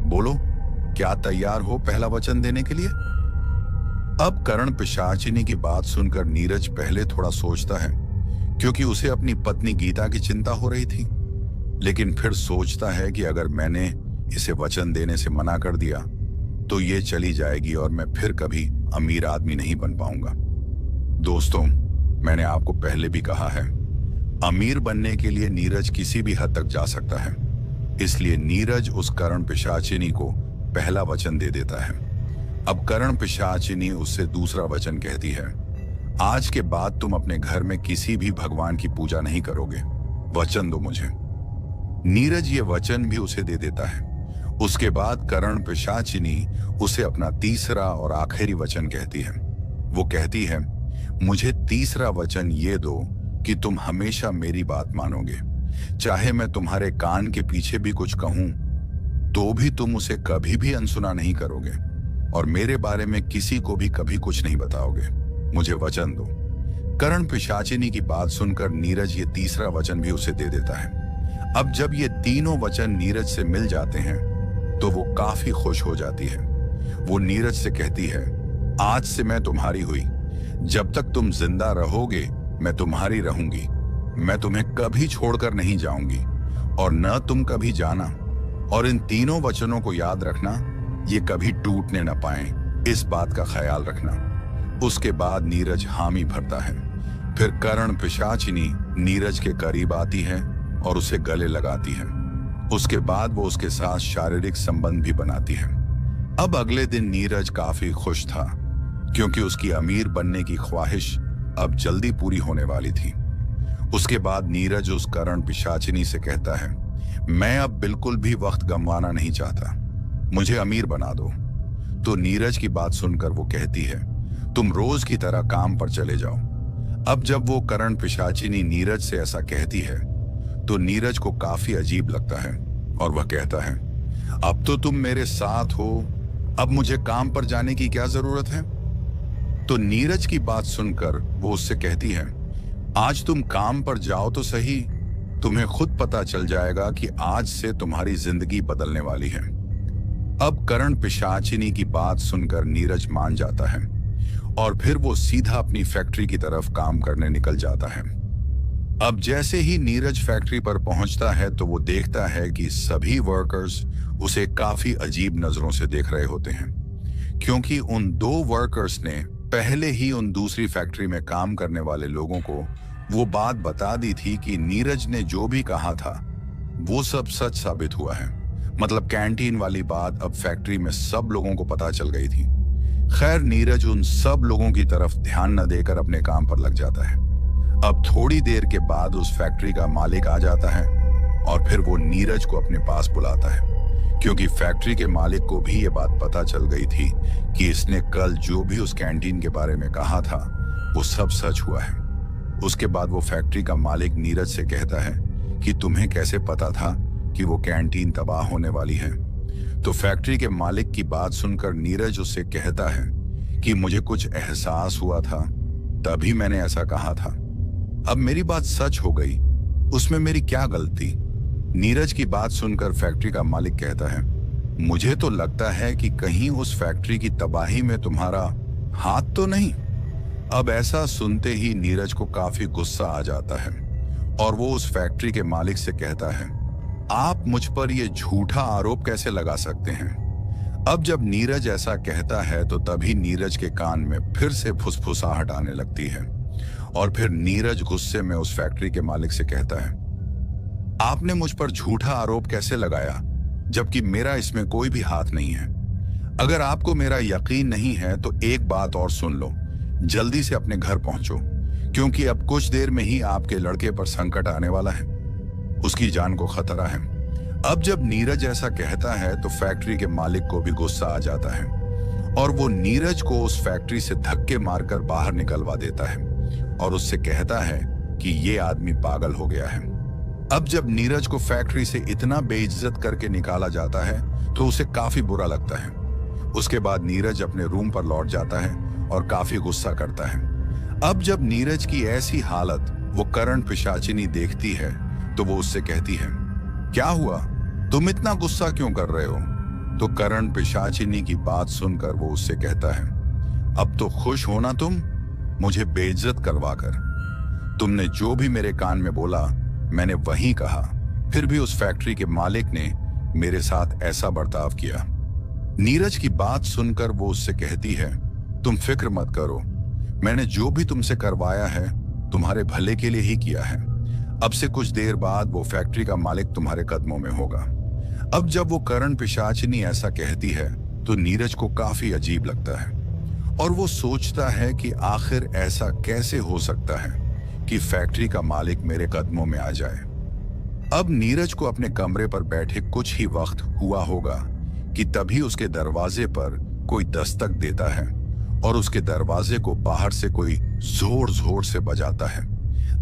बोलो, क्या तैयार हो पहला वचन देने के लिए? अब करण पिशाचिनी की बात सुनकर नीरज पहले थोड़ा सोचता है, क्योंकि उसे अपनी पत्नी गीता की चिंता हो रही थी। लेकिन फिर सोचता है कि अगर मैंने इसे वचन देने से मना कर दिया तो ये चली जाएगी और मैं फिर कभी अमीर आदमी नहीं बन पाऊंगा। दोस्तों, मैंने आपको पहले भी कहा है, अमीर बनने के लिए नीरज किसी भी हद तक जा सकता है। इसलिए नीरज उस करण पिशाचिनी को पहला वचन दे देता है। अब करण पिशाचिनी उससे दूसरा वचन कहती है, आज के बाद तुम अपने घर में किसी भी भगवान की पूजा नहीं करोगे। वचन दो मुझे। नीरज ये वचन भी उसे दे देता है। उसके बाद करण पिशाचिनी उसे अपना तीसरा और आखिरी वचन कहती है। वो कहती है, मुझे तीसरा वचन ये दो कि तुम हमेशा मेरी बात मानोगे। चाहे मैं तुम्हारे कान के पीछे भी कुछ कहूं तो भी तुम उसे कभी भी अनसुना नहीं करोगे और मेरे बारे में किसी को भी कभी कुछ नहीं बताओगे। मुझे वचन दो। करण पिशाचिनी की बात सुनकर नीरज ये तीसरा वचन भी उसे दे देता है। अब जब ये तीनों वचन नीरज से मिल जाते हैं तो वो काफी खुश हो जाती है। वो नीरज से कहती है, आज से मैं तुम्हारी हुई। जब तक तुम जिंदा रहोगे मैं तुम्हारी रहूंगी। मैं तुम्हें कभी छोड़कर नहीं जाऊंगी और न तुम कभी जाना। और इन तीनों वचनों को याद रखना, ये कभी टूटने न पाए, इस बात का ख्याल रखना। उसके बाद नीरज हामी भरता है। फिर करण पिशाचिनी नीरज के करीब आती है और उसे गले लगाती है। उसके बाद वो उसके साथ शारीरिक संबंध भी बनाती है। अब अगले दिन नीरज काफी खुश था, क्योंकि उसकी अमीर बनने की ख्वाहिश अब जल्दी पूरी होने वाली थी। उसके बाद नीरज उस करण पिशाचिनी से कहता है, मैं अब बिल्कुल भी वक्त गंवाना नहीं चाहता, मुझे अमीर बना दो। तो नीरज की बात सुनकर वो कहती है, तुम रोज की तरह काम पर चले जाओ। अब जब वो करण पिशाचिनी नीरज से ऐसा कहती है तो नीरज को काफी अजीब लगता है और वह कहता है, अब तो तुम मेरे साथ हो, अब मुझे काम पर जाने की क्या जरूरत है? तो नीरज की बात सुनकर वो उससे कहती है, आज तुम काम पर जाओ तो सही, तुम्हें खुद पता चल जाएगा कि आज से तुम्हारी जिंदगी बदलने वाली है। अब करण पिशाचिनी की बात सुनकर नीरज मान जाता है और फिर वो सीधा अपनी फैक्ट्री की तरफ काम करने निकल जाता है। अब जैसे ही नीरज फैक्ट्री पर पहुंचता है तो वो देखता है कि सभी वर्कर्स उसे काफी अजीब नजरों से देख रहे होते हैं, क्योंकि उन दो वर्कर्स ने पहले ही उन दूसरी फैक्ट्री में काम करने वाले लोगों को वो बात बता दी थी कि नीरज ने जो भी कहा था वो सब सच साबित हुआ है। मतलब कैंटीन वाली बात अब फैक्ट्री में सब लोगों को पता चल गई थी। खैर, नीरज उन सब लोगों की तरफ ध्यान न देकर अपने काम पर लग जाता है। अब थोड़ी देर के बाद उस फैक्ट्री का मालिक आ जाता है और फिर वो नीरज को अपने पास बुलाता है, क्योंकि फैक्ट्री के मालिक को भी ये बात पता चल गई थी कि इसने कल जो भी उस कैंटीन के बारे में कहा था वो सब सच हुआ है। उसके बाद वो फैक्ट्री का मालिक नीरज से कहता है कि तुम्हें कैसे पता था कि वो कैंटीन तबाह होने वाली है? तो फैक्ट्री के मालिक की बात सुनकर नीरज उससे कहता है कि मुझे कुछ एहसास हुआ था, तभी मैंने ऐसा कहा था। अब मेरी बात सच हो गई, उसमें मेरी क्या गलती? नीरज की बात सुनकर फैक्ट्री का मालिक कहता है, मुझे तो लगता है कि कहीं उस फैक्ट्री की तबाही में तुम्हारा हाथ तो नहीं। अब ऐसा सुनते ही नीरज को काफी गुस्सा आ जाता है और वो उस फैक्ट्री के मालिक से कहता है, आप मुझ पर यह झूठा आरोप कैसे लगा सकते हैं? अब जब नीरज ऐसा कहता है तो तभी नीरज के कान में फिर से फुसफुसाहट आने लगती है और फिर नीरज गुस्से में उस फैक्ट्री के मालिक से कहता है, आपने मुझ पर झूठा आरोप कैसे लगाया जबकि मेरा इसमें कोई भी हाथ नहीं है? अगर आपको मेरा यकीन नहीं है तो एक बात और सुन लो, जल्दी से अपने घर पहुंचो, क्योंकि अब कुछ देर में ही आपके लड़के पर संकट आने वाला है, उसकी जान को खतरा है। अब जब नीरज ऐसा कहता है तो फैक्ट्री के मालिक को भी गुस्सा आ जाता है और वो नीरज को उस फैक्ट्री से धक्के मारकर बाहर निकलवा देता है और उससे कहता है कि ये आदमी पागल हो गया है। अब जब नीरज को फैक्ट्री से इतना बेइज्जत करके निकाला जाता है तो उसे काफी बुरा लगता है। उसके बाद नीरज अपने रूम पर लौट जाता है और काफी गुस्सा करता है। अब जब नीरज की ऐसी हालत वो करण पिशाचिनी देखती है तो वो उससे कहती है, क्या हुआ, तुम इतना गुस्सा क्यों कर रहे हो? तो करण पिशाचिनी की बात सुनकर वो उससे कहता है, अब तो खुश हो ना तुम, मुझे बेइज्जत करवा कर। तुमने जो भी मेरे कान में बोला मैंने वही कहा, फिर भी उस फैक्ट्री के मालिक ने मेरे साथ ऐसा बर्ताव किया। नीरज की बात सुनकर वो उससे कहती है, तुम फिक्र मत करो, मैंने जो भी तुमसे करवाया है तुम्हारे भले के लिए ही किया है। अब से कुछ देर बाद वो फैक्ट्री का मालिक तुम्हारे कदमों में होगा। अब जब वो करण पिशाचिनी ऐसा कहती है तो नीरज को काफी अजीब लगता है और वो सोचता है कि आखिर ऐसा कैसे हो सकता है कि फैक्ट्री का मालिक मेरे कदमों में आ जाए। अब नीरज को अपने कमरे पर बैठे कुछ ही वक्त हुआ होगा कि तभी उसके दरवाजे पर कोई दस्तक देता है और उसके दरवाजे को बाहर से कोई जोर जोर से बजाता है।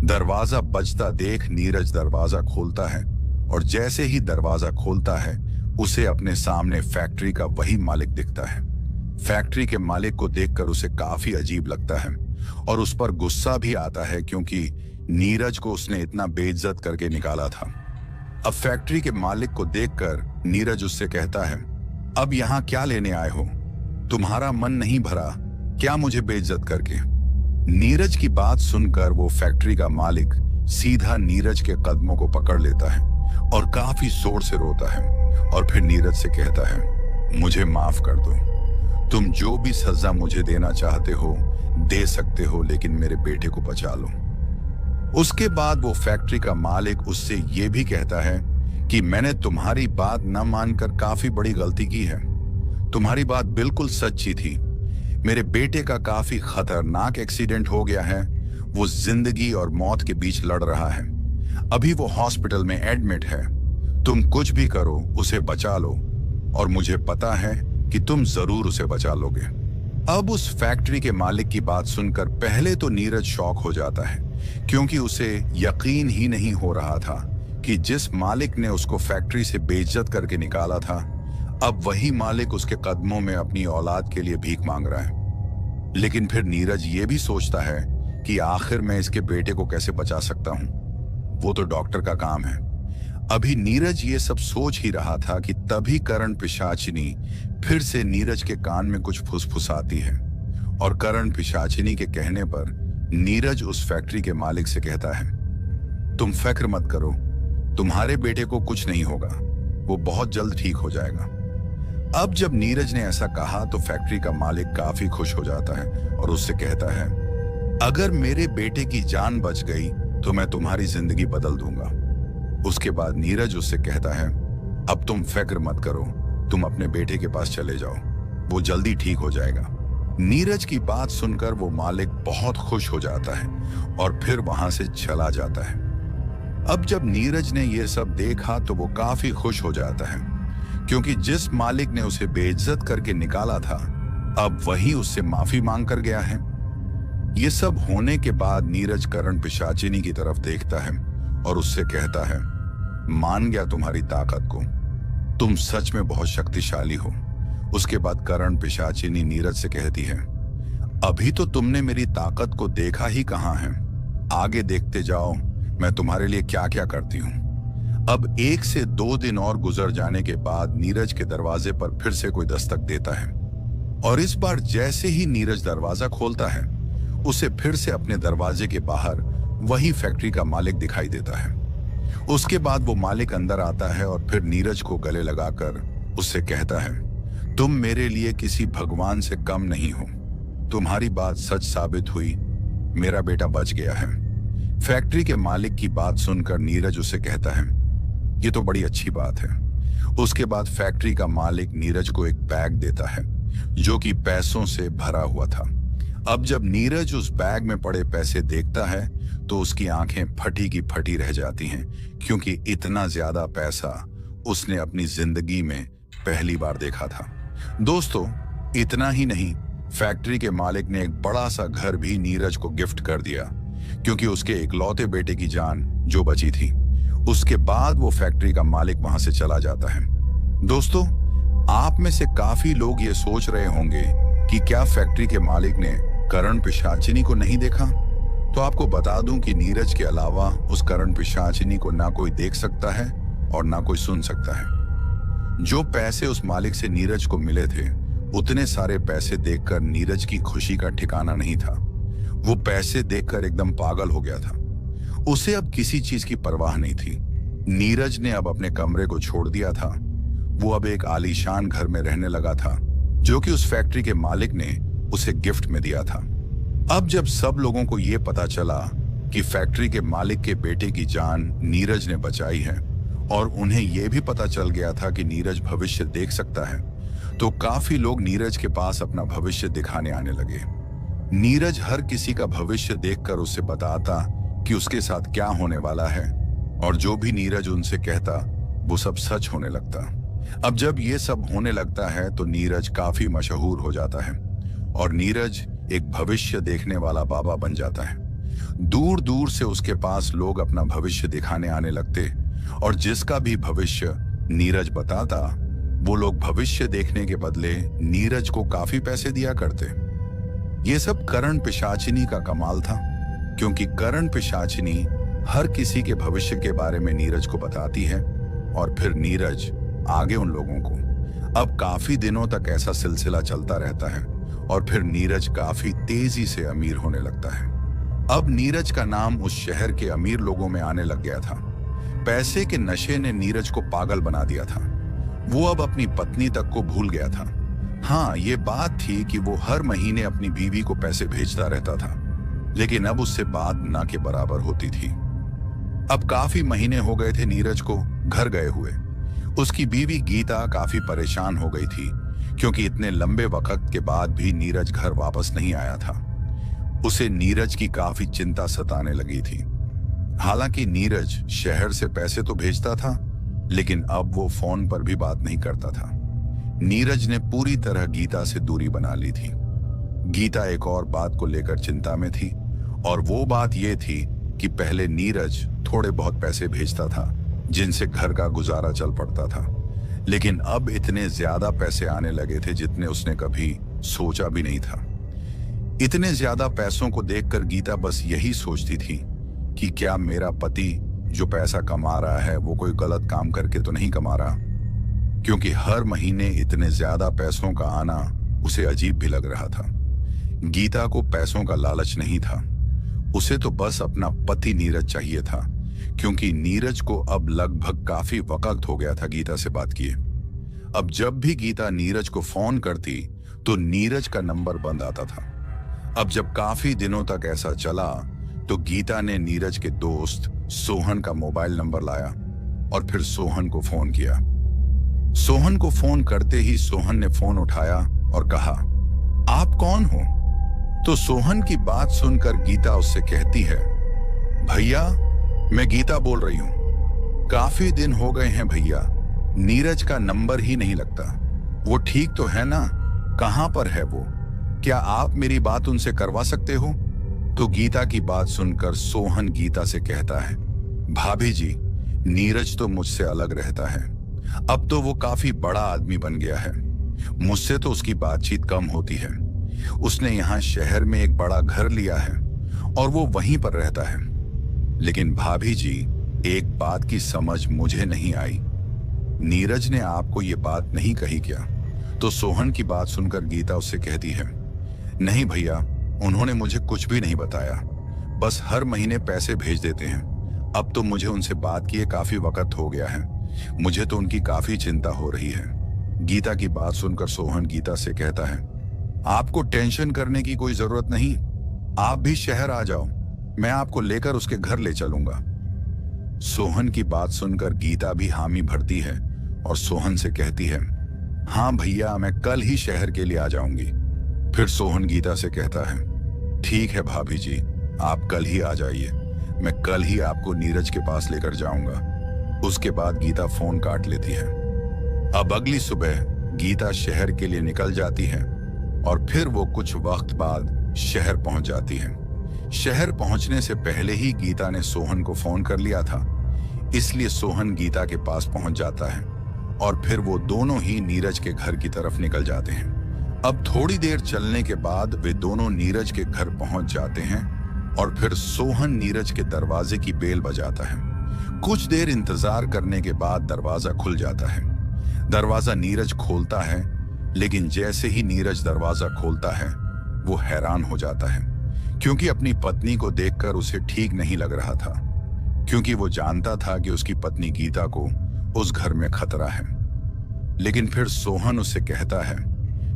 दरवाजा बजता देख नीरज दरवाजा खोलता है और जैसे ही दरवाजा खोलता है उसे अपने सामने फैक्ट्री का वही मालिक दिखता है। फैक्ट्री के मालिक को देखकर उसे काफी अजीब लगता है और उस पर गुस्सा भी आता है क्योंकि नीरज को उसने इतना बेइज्जत करके निकाला था। अब फैक्ट्री के मालिक को देखकर नीरज उससे कहता है, अब यहाँ क्या लेने आए हो? तुम्हारा मन नहीं भरा क्या मुझे बेइज्जत करके? नीरज की बात सुनकर वो फैक्ट्री का मालिक सीधा नीरज के कदमों को पकड़ लेता है और काफी जोर से रोता है और फिर नीरज से कहता है, मुझे माफ कर दो, तुम जो भी सजा मुझे देना चाहते हो दे सकते हो, लेकिन मेरे बेटे को बचा लो। उसके बाद वो फैक्ट्री का मालिक उससे ये भी कहता है कि मैंने तुम्हारी बात न मानकर काफी बड़ी गलती की है। तुम्हारी बात बिल्कुल सच्ची थी, मेरे बेटे का काफी खतरनाक एक्सीडेंट हो गया है, वो जिंदगी और मौत के बीच लड़ रहा है, अभी वो हॉस्पिटल में एडमिट है। तुम कुछ भी करो उसे बचा लो और मुझे पता है कि तुम जरूर उसे बचा लोगे। अब उस फैक्ट्री के मालिक की बात सुनकर पहले तो नीरज शॉक हो जाता है क्योंकि उसे यकीन ही नहीं हो रहा था कि जिस मालिक ने उसको फैक्ट्री से बेइज्जत करके निकाला था अब वही मालिक उसके कदमों में अपनी औलाद के लिए भीख मांग रहा है। लेकिन फिर नीरज ये भी सोचता है कि आखिर मैं इसके बेटे को कैसे बचा सकता हूं, वो तो डॉक्टर का काम है। अभी नीरज ये सब सोच ही रहा था कि तभी करण पिशाचिनी फिर से नीरज के कान में कुछ फुसफुसाती है और करण पिशाचिनी के कहने पर नीरज उस फैक्ट्री के मालिक से कहता है, तुम फिक्र मत करो, तुम्हारे बेटे को कुछ नहीं होगा, वो बहुत जल्द ठीक हो जाएगा। अब जब नीरज ने ऐसा कहा तो फैक्ट्री का मालिक काफी खुश हो जाता है और उससे कहता है, अगर मेरे बेटे की जान बच गई तो मैं तुम्हारी जिंदगी बदल दूंगा। उसके बाद नीरज उससे कहता है, अब तुम फिक्र मत करो, तुम अपने बेटे के पास चले जाओ, वो जल्दी ठीक हो जाएगा। नीरज की बात सुनकर वो मालिक बहुत खुश हो जाता है और फिर वहां से चला जाता है। अब जब नीरज ने यह सब देखा तो वो काफी खुश हो जाता है क्योंकि जिस मालिक ने उसे बेइज्जत करके निकाला था अब वही उससे माफी मांग कर गया है। ये सब होने के बाद नीरज करण पिशाचिनी की तरफ देखता है और उससे कहता है, मान गया तुम्हारी ताकत को, तुम सच में बहुत शक्तिशाली हो। उसके बाद करण पिशाचिनी नीरज से कहती है, अभी तो तुमने मेरी ताकत को देखा ही कहां है, आगे देखते जाओ मैं तुम्हारे लिए क्या क्या करती हूं। अब 1 से 2 दिन और गुजर जाने के बाद नीरज के दरवाजे पर फिर से कोई दस्तक देता है और इस बार जैसे ही नीरज दरवाजा खोलता है उसे फिर से अपने दरवाजे के बाहर वही फैक्ट्री का मालिक दिखाई देता है। उसके बाद वो मालिक अंदर आता है और फिर नीरज को गले लगाकर उससे कहता है, तुम मेरे लिए किसी भगवान से कम नहीं हो, तुम्हारी बात सच साबित हुई, मेरा बेटा बच गया है। फैक्ट्री के मालिक की बात सुनकर नीरज उसे कहता है, ये तो बड़ी अच्छी बात है। उसके बाद फैक्ट्री का मालिक नीरज को एक बैग देता है जो कि पैसों से भरा हुआ था। अब जब नीरज उस बैग में पड़े पैसे देखता है तो उसकी आंखें फटी की फटी रह जाती हैं क्योंकि इतना ज्यादा पैसा उसने अपनी जिंदगी में पहली बार देखा था। दोस्तों, इतना ही नहीं, फैक्ट्री के मालिक ने एक बड़ा सा घर भी नीरज को गिफ्ट कर दिया, क्योंकि उसके इकलौते बेटे की जान जो बची थी। उसके बाद वो फैक्ट्री का मालिक वहां से चला जाता है। दोस्तों, आप में से काफी लोग ये सोच रहे होंगे कि क्या फैक्ट्री के मालिक ने करण पिशाचिनी को नहीं देखा? तो आपको बता दूं कि नीरज के अलावा उस करण पिशाचिनी को ना कोई देख सकता है और ना कोई सुन सकता है। जो पैसे उस मालिक से नीरज को मिले थे, उतने सारे पैसे देखकर नीरज की खुशी का ठिकाना नहीं था। वो पैसे देखकर एकदम पागल हो गया था। उसे अब किसी चीज की परवाह नहीं थी। नीरज ने अब अपने कमरे को छोड़ दिया था। वो अब एक आलीशान घर में रहने लगा था, जो कि उस फैक्ट्री के मालिक ने उसे गिफ्ट में दिया था। अब जब सब लोगों को यह पता चला कि फैक्ट्री के मालिक के बेटे की जान नीरज ने बचाई है और उन्हें यह भी पता चल गया था कि नीरज भविष्य देख सकता है, तो काफी लोग नीरज के पास अपना भविष्य दिखाने आने लगे। नीरज हर किसी का भविष्य देखकर उसे बताता कि उसके साथ क्या होने वाला है, और जो भी नीरज उनसे कहता वो सब सच होने लगता। अब जब ये सब होने लगता है तो नीरज काफी मशहूर हो जाता है और नीरज एक भविष्य देखने वाला बाबा बन जाता है। दूर दूर से उसके पास लोग अपना भविष्य दिखाने आने लगते और जिसका भी भविष्य नीरज बताता, वो लोग भविष्य देखने के बदले नीरज को काफी पैसे दिया करते। ये सब करण पिशाचिनी का कमाल था, क्योंकि करण पिशाचिनी हर किसी के भविष्य के बारे में नीरज को बताती है और फिर नीरज आगे उन लोगों को। अब काफी दिनों तक ऐसा सिलसिला चलता रहता है और फिर नीरज काफी तेजी से अमीर होने लगता है। अब नीरज का नाम उस शहर के अमीर लोगों में आने लग गया था। पैसे के नशे ने नीरज को पागल बना दिया था। वो अब अपनी पत्नी तक को भूल गया था। हाँ, ये बात थी कि वो हर महीने अपनी बीवी को पैसे भेजता रहता था, लेकिन अब उससे बात ना के बराबर होती थी। अब काफी महीने हो गए थे नीरज को घर गए हुए। उसकी बीवी गीता काफी परेशान हो गई थी, क्योंकि इतने लंबे वक्त के बाद भी नीरज घर वापस नहीं आया था। उसे नीरज की काफी चिंता सताने लगी थी। हालांकि नीरज शहर से पैसे तो भेजता था, लेकिन अब वो फोन पर भी बात नहीं करता था। नीरज ने पूरी तरह गीता से दूरी बना ली थी। गीता एक और बात को लेकर चिंता में थी, और वो बात ये थी कि पहले नीरज थोड़े बहुत पैसे भेजता था, जिनसे घर का गुजारा चल पड़ता था, लेकिन अब इतने ज्यादा पैसे आने लगे थे जितने उसने कभी सोचा भी नहीं था। इतने ज्यादा पैसों को देखकर गीता बस यही सोचती थी कि क्या मेरा पति जो पैसा कमा रहा है वो कोई गलत काम करके तो नहीं कमा रहा, क्योंकि हर महीने इतने ज्यादा पैसों का आना उसे अजीब भी लग रहा था। गीता को पैसों का लालच नहीं था, उसे तो बस अपना पति नीरज चाहिए था, क्योंकि नीरज को अब लगभग काफी वक्त हो गया था गीता से बात किए। अब जब भी गीता नीरज को फोन करती तो नीरज का नंबर बंद आता था। अब जब काफी दिनों तक ऐसा चला तो गीता ने नीरज के दोस्त सोहन का मोबाइल नंबर लाया और फिर सोहन को फोन किया। सोहन को फोन करते ही सोहन ने फोन उठाया और कहा, आप कौन हो? तो सोहन की बात सुनकर गीता उससे कहती है, भैया मैं गीता बोल रही हूं। काफी दिन हो गए हैं भैया, नीरज का नंबर ही नहीं लगता। वो ठीक तो है ना? कहां पर है वो? क्या आप मेरी बात उनसे करवा सकते हो? तो गीता की बात सुनकर सोहन गीता से कहता है, भाभी जी, नीरज तो मुझसे अलग रहता है। अब तो वो काफी बड़ा आदमी बन गया है। मुझसे तो उसकी बातचीत कम होती है। उसने यहाँ शहर में एक बड़ा घर लिया है और वो वहीं पर रहता है। लेकिन भाभी जी, एक बात की समझ मुझे नहीं आई। नीरज ने आपको ये बात नहीं कही क्या? तो सोहन की बात सुनकर गीता उससे कहती है, नहीं भैया, उन्होंने मुझे कुछ भी नहीं बताया, बस हर महीने पैसे भेज देते हैं। अब तो मुझे उनसे बात किए काफी वक्त हो गया है। मुझे तो उनकी काफी चिंता हो रही है। गीता की बात सुनकर सोहन गीता से कहता है, आपको टेंशन करने की कोई जरूरत नहीं, आप भी शहर आ जाओ, मैं आपको लेकर उसके घर ले चलूंगा। सोहन की बात सुनकर गीता भी हामी भरती है और सोहन से कहती है, हाँ भैया, मैं कल ही शहर के लिए आ जाऊंगी। फिर सोहन गीता से कहता है, ठीक है भाभी जी, आप कल ही आ जाइए, मैं कल ही आपको नीरज के पास लेकर जाऊंगा। उसके बाद गीता फोन काट लेती है। अब अगली सुबह गीता शहर के लिए निकल जाती है और फिर वो कुछ वक्त बाद शहर पहुंच जाती है। शहर पहुंचने से पहले ही गीता ने सोहन को फोन कर लिया था, इसलिए सोहन गीता के पास पहुंच जाता है और फिर वो दोनों ही नीरज के घर की तरफ निकल जाते हैं। अब थोड़ी देर चलने के बाद वे दोनों नीरज के घर पहुंच जाते हैं और फिर सोहन नीरज के दरवाजे की बेल बजाता है। कुछ देर इंतजार करने के बाद दरवाजा खुल जाता है। दरवाजा नीरज खोलता है, लेकिन जैसे ही नीरज दरवाजा खोलता है वो हैरान हो जाता है, क्योंकि अपनी पत्नी को देखकर उसे ठीक नहीं लग रहा था, क्योंकि वो जानता था कि उसकी पत्नी गीता को उस घर में खतरा है। लेकिन फिर सोहन उससे कहता है,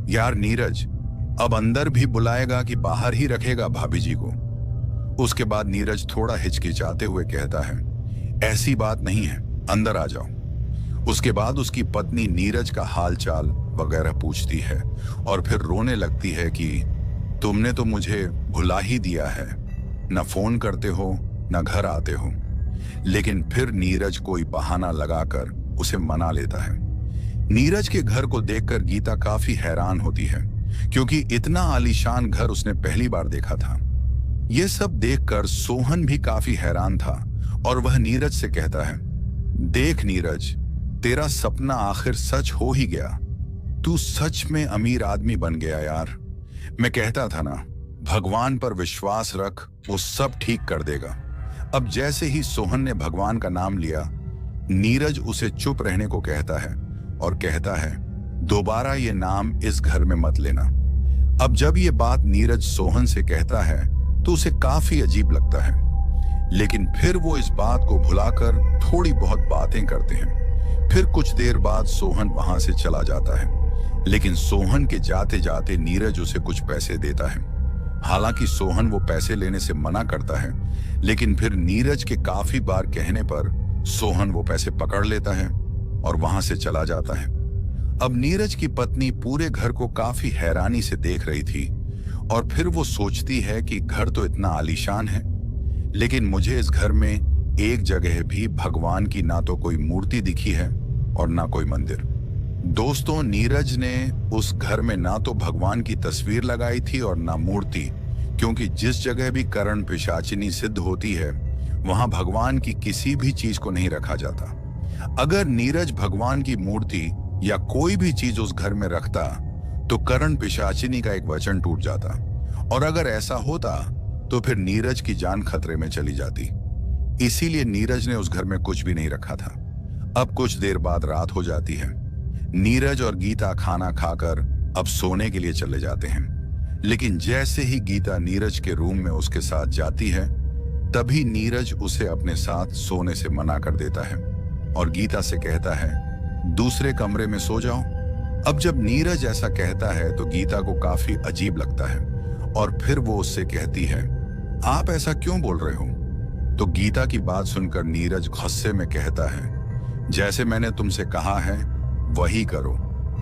यार नीरज, अब अंदर भी बुलाएगा कि बाहर ही रखेगा भाभी जी को? उसके बाद नीरज थोड़ा हिचकिचाते हुए कहता है, ऐसी बात नहीं है, अंदर आ जाओ। उसके बाद उसकी पत्नी नीरज का हालचाल वगैरह पूछती है और फिर रोने लगती है कि तुमने तो मुझे भुला ही दिया है, न फोन करते हो न घर आते हो। लेकिन फिर नीरज कोई बहाना लगाकर उसे मना लेता है। नीरज के घर को देखकर गीता काफी हैरान होती है, क्योंकि इतना आलीशान घर उसने पहली बार देखा था। यह सब देखकर सोहन भी काफी हैरान था और वह नीरज से कहता है, देख नीरज, तेरा सपना आखिर सच हो ही गया। तू सच में अमीर आदमी बन गया यार। मैं कहता था ना, भगवान पर विश्वास रख, वो सब ठीक कर देगा। अब जैसे ही सोहन ने भगवान का नाम लिया, नीरज उसे चुप रहने को कहता है और कहता है, दोबारा ये नाम इस घर में मत लेना। अब जब ये बात नीरज सोहन से कहता है तो उसे काफी अजीब लगता है, लेकिन फिर वो इस बात को भुलाकर थोड़ी बहुत बातें करते हैं। फिर कुछ देर बाद सोहन वहां से चला जाता है, लेकिन सोहन के जाते जाते नीरज उसे कुछ पैसे देता है। हालांकि सोहन वो पैसे लेने से मना करता है, लेकिन फिर नीरज के काफी बार कहने पर सोहन वो पैसे पकड़ लेता है और वहां से चला जाता है। अब नीरज की पत्नी पूरे घर को काफी हैरानी से देख रही थी और फिर वो सोचती है कि घर तो इतना आलीशान है, लेकिन मुझे इस घर में एक जगह भी भगवान की ना तो कोई मूर्ति दिखी है और ना कोई मंदिर। दोस्तों, नीरज ने उस घर में ना तो भगवान की तस्वीर लगाई थी और ना मूर्ति, क्योंकि जिस जगह भी करण पिशाचिनी सिद्ध होती है वहां भगवान की किसी भी चीज को नहीं रखा जाता। अगर नीरज भगवान की मूर्ति या कोई भी चीज उस घर में रखता तो करण पिशाचिनी का एक वचन टूट जाता, और अगर ऐसा होता तो फिर नीरज की जान खतरे में चली जाती। इसीलिए नीरज ने उस घर में कुछ भी नहीं रखा था। अब कुछ देर बाद रात हो जाती है। नीरज और गीता खाना खाकर अब सोने के लिए चले जाते हैं, लेकिन जैसे ही गीता नीरज के रूम में उसके साथ जाती है, तभी नीरज उसे अपने साथ सोने से मना कर देता है और गीता से कहता है, दूसरे कमरे में सो जाओ। अब जब नीरज ऐसा कहता है तो गीता को काफी अजीब लगता है और फिर वो उससे कहती है, आप ऐसा क्यों बोल रहे हो? तो गीता की बात सुनकर नीरज गुस्से में कहता है, जैसे मैंने तुमसे कहा है वही करो,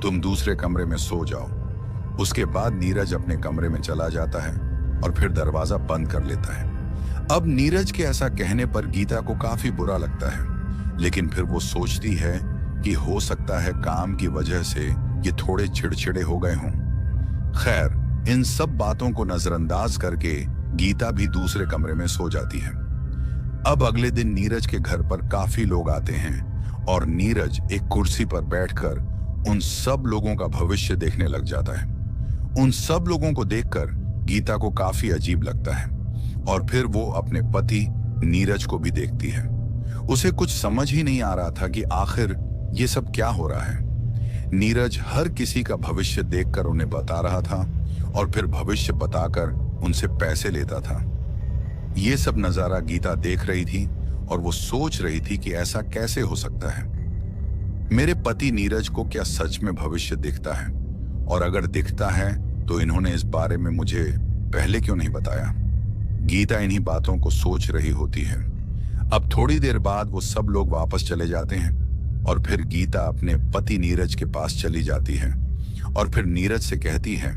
तुम दूसरे कमरे में सो जाओ। उसके बाद नीरज अपने कमरे में चला जाता है और फिर दरवाजा बंद कर लेता है। अब नीरज के ऐसा कहने पर गीता को काफी बुरा लगता है, लेकिन फिर वो सोचती है कि हो सकता है काम की वजह से ये थोड़े चिड़चिड़े हो गए हों। खैर, इन सब बातों को नजरअंदाज करके गीता भी दूसरे कमरे में सो जाती है। अब अगले दिन नीरज के घर पर काफी लोग आते हैं और नीरज एक कुर्सी पर बैठकर उन सब लोगों का भविष्य देखने लग जाता है। उन सब लोगों को देखकर गीता को काफी अजीब लगता है और फिर वो अपने पति नीरज को भी देखती है। उसे कुछ समझ ही नहीं आ रहा था कि आखिर ये सब क्या हो रहा है। नीरज हर किसी का भविष्य देखकर उन्हें बता रहा था और फिर भविष्य बताकर उनसे पैसे लेता था। ये सब नजारा गीता देख रही थी और वो सोच रही थी कि ऐसा कैसे हो सकता है। मेरे पति नीरज को क्या सच में भविष्य दिखता है, और अगर दिखता है तो इन्होंने इस बारे में मुझे पहले क्यों नहीं बताया। गीता इन्हीं बातों को सोच रही होती है। अब थोड़ी देर बाद वो सब लोग वापस चले जाते हैं और फिर गीता अपने पति नीरज के पास चली जाती है और फिर नीरज से कहती है,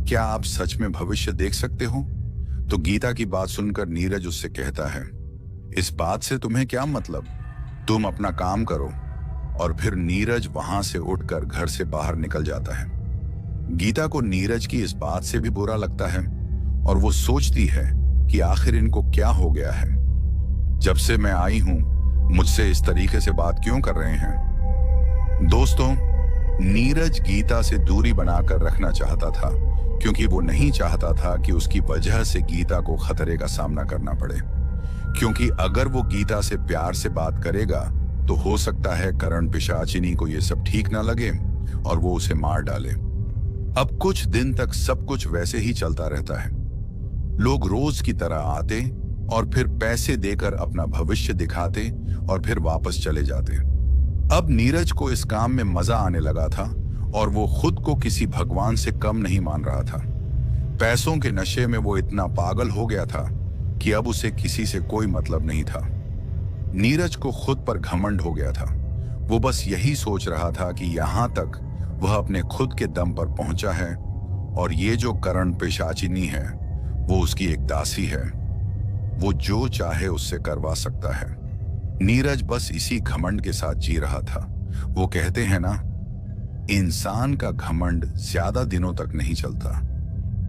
क्या आप सच में भविष्य देख सकते हो? तो गीता की बात सुनकर नीरज उससे कहता है, इस बात से तुम्हें क्या मतलब, तुम अपना काम करो। और फिर नीरज वहां से उठकर घर से बाहर निकल जाता है। गीता को नीरज की इस बात से भी बुरा लगता है और वो सोचती है कि आखिर इनको क्या हो गया है। जब से मैं आई हूं मुझसे इस तरीके से बात क्यों कर रहे हैं। दोस्तों, नीरज गीता से दूरी बनाकर रखना चाहता था क्योंकि वो नहीं चाहता था कि उसकी वजह से गीता को खतरे का सामना करना पड़े। क्योंकि अगर वो गीता से प्यार से बात करेगा तो हो सकता है करण पिशाचिनी को ये सब ठीक ना लगे और वो उसे मार डाले। अब कुछ दिन तक सब कुछ वैसे ही चलता रहता है। लोग रोज की तरह आते और फिर पैसे देकर अपना भविष्य दिखाते और फिर वापस चले जाते। अब नीरज को इस काम में मजा आने लगा था और वो खुद को किसी भगवान से कम नहीं मान रहा था। पैसों के नशे में वो इतना पागल हो गया था कि अब उसे किसी से कोई मतलब नहीं था। नीरज को खुद पर घमंड हो गया था। वो बस यही सोच रहा था कि यहां तक वह अपने खुद के दम पर पहुंचा है और ये जो करण पिशाचिनी है वो उसकी एक दासी है। वो जो चाहे उससे करवा सकता है। नीरज बस इसी घमंड के साथ जी रहा था। वो कहते हैं ना, इंसान का घमंड ज्यादा दिनों तक नहीं चलता,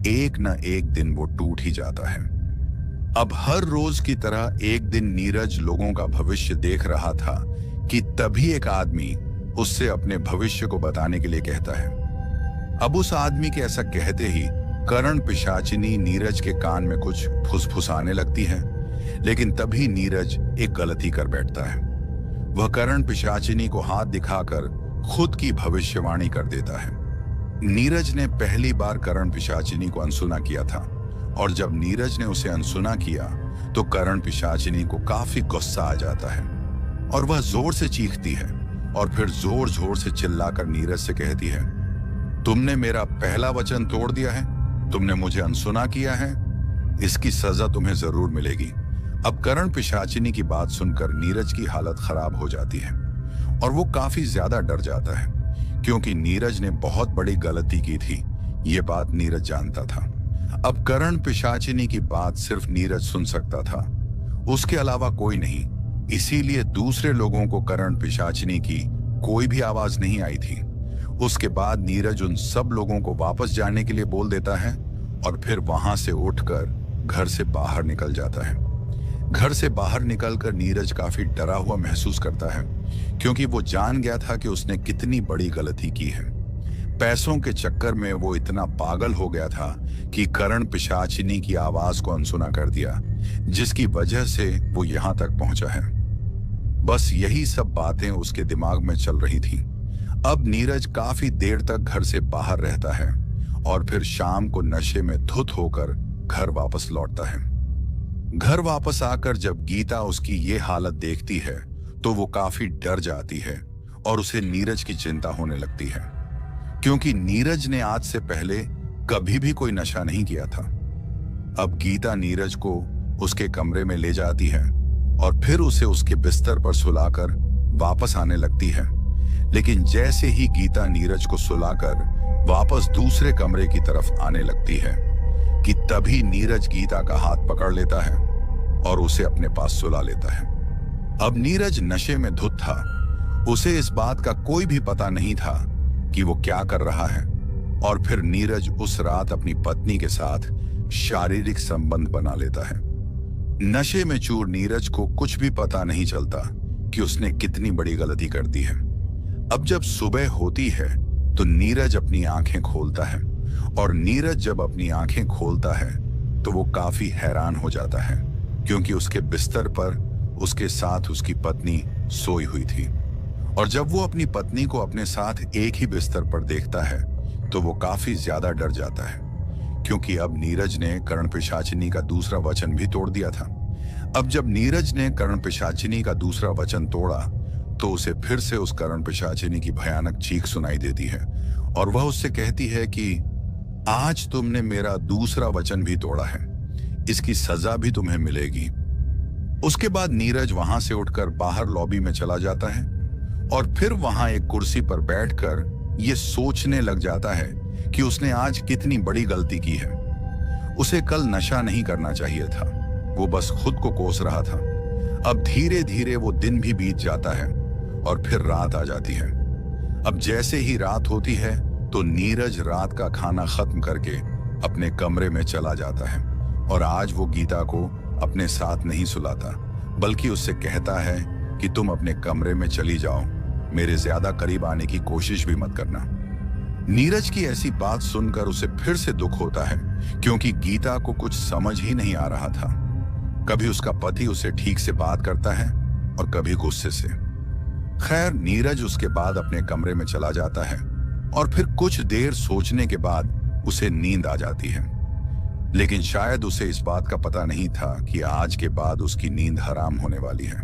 एक न एक दिन वो टूट ही जाता है। अब हर रोज की तरह एक दिन नीरज लोगों का भविष्य देख रहा था कि तभी एक आदमी उससे अपने भविष्य को बताने के लिए कहता है। अब उस आदमी के ऐसा कहते ही करण पिशाचिनी नीरज के कान में कुछ फुसफुसाने लगती है, लेकिन तभी नीरज एक गलती कर बैठता है। वह करण पिशाचिनी को हाथ दिखाकर खुद की भविष्यवाणी कर देता है। नीरज ने पहली बार करण पिशाचिनी को अनसुना किया था और जब नीरज ने उसे अनसुना किया तो करण पिशाचिनी को काफी गुस्सा आ जाता है और वह जोर से चीखती है और फिर जोर जोर से चिल्लाकर नीरज से कहती है, तुमने मेरा पहला वचन तोड़ दिया है, तुमने मुझे अनसुना किया है, इसकी सजा तुम्हें जरूर मिलेगी। अब करण पिशाचिनी की बात सुनकर नीरज की हालत खराब हो जाती है और वो काफी ज्यादा डर जाता है क्योंकि नीरज ने बहुत बड़ी गलती की थी। ये बात नीरज जानता था। अब करण पिशाचिनी की बात सिर्फ नीरज सुन सकता था, उसके अलावा कोई नहीं। इसीलिए दूसरे लोगों को करण पिशाचिनी की कोई भी आवाज नहीं आई थी। उसके बाद नीरज उन सब लोगों को वापस जाने के लिए बोल देता है और फिर वहां से उठकर घर से बाहर निकल जाता है। घर से बाहर निकलकर नीरज काफी डरा हुआ महसूस करता है क्योंकि वो जान गया था कि उसने कितनी बड़ी गलती की है। पैसों के चक्कर में वो इतना पागल हो गया था कि करण पिशाचिनी की आवाज को अनसुना कर दिया, जिसकी वजह से वो यहां तक पहुंचा है। बस यही सब बातें उसके दिमाग में चल रही थी। अब नीरज काफी देर तक घर से बाहर रहता है और फिर शाम को नशे में धुत होकर घर वापस लौटता है। घर वापस आकर जब गीता उसकी ये हालत देखती है तो वो काफी डर जाती है और उसे नीरज की चिंता होने लगती है क्योंकि नीरज ने आज से पहले कभी भी कोई नशा नहीं किया था। अब गीता नीरज को उसके कमरे में ले जाती है और फिर उसे उसके बिस्तर पर सुलाकर वापस आने लगती है। लेकिन जैसे ही गीता नीरज को सुलाकर वापस दूसरे कमरे की तरफ आने लगती है कि तभी नीरज गीता का हाथ पकड़ लेता है और उसे अपने पास सुला लेता है। अब नीरज नशे में धुत था। उसे इस बात का कोई भी पता नहीं था कि वो क्या कर रहा है और फिर नीरज उस रात अपनी पत्नी के साथ शारीरिक संबंध बना लेता है। नशे में चूर नीरज को कुछ भी पता नहीं चलता कि उसने कितनी बड़ी गलती कर दी है। अब जब सुबह होती है तो नीरज अपनी आंखें खोलता है और नीरज जब अपनी आंखें खोलता है तो वो काफी हैरान हो जाता है क्योंकि उसके बिस्तर पर उसके साथ उसकी पत्नी सोई हुई थी। और जब वो अपनी पत्नी को अपने साथ एक ही बिस्तर पर देखता है तो वो काफी ज्यादा डर जाता है क्योंकि अब नीरज ने करण पिशाचिनी का दूसरा वचन भी तोड़ दिया था। अब जब नीरज ने करण पिशाचिनी का दूसरा वचन तोड़ा तो उसे फिर से उस करण पिशाचिनी की भयानक चीख सुनाई देती है और वह उससे कहती है कि आज तुमने मेरा दूसरा वचन भी तोड़ा है, इसकी सजा भी तुम्हें मिलेगी। उसके बाद नीरज वहां से उठकर बाहर लॉबी में चला जाता है और फिर वहां एक कुर्सी पर बैठकर ये सोचने लग जाता है कि उसने आज कितनी बड़ी गलती की है। उसे कल नशा नहीं करना चाहिए था, वो बस खुद को कोस रहा था। अब धीरे धीरे वो दिन भी बीत जाता है और फिर रात आ जाती है। अब जैसे ही रात होती है तो नीरज रात का खाना खत्म करके अपने कमरे में चला जाता है और आज वो गीता को अपने साथ नहीं सुलाता, बल्कि उससे कहता है कि तुम अपने कमरे में चली जाओ, मेरे ज्यादा करीब आने की कोशिश भी मत करना। नीरज की ऐसी बात सुनकर उसे फिर से दुख होता है, क्योंकि गीता को कुछ समझ ही नहीं आ रहा था। कभी उसका पति उसे ठीक से बात करता है और कभी गुस्से से। खैर, नीरज उसके बाद अपने कमरे में चला जाता है और फिर कुछ देर सोचने के बाद उसे नींद आ जाती है। लेकिन शायद उसे इस बात का पता नहीं था कि आज के बाद उसकी नींद हराम होने वाली है।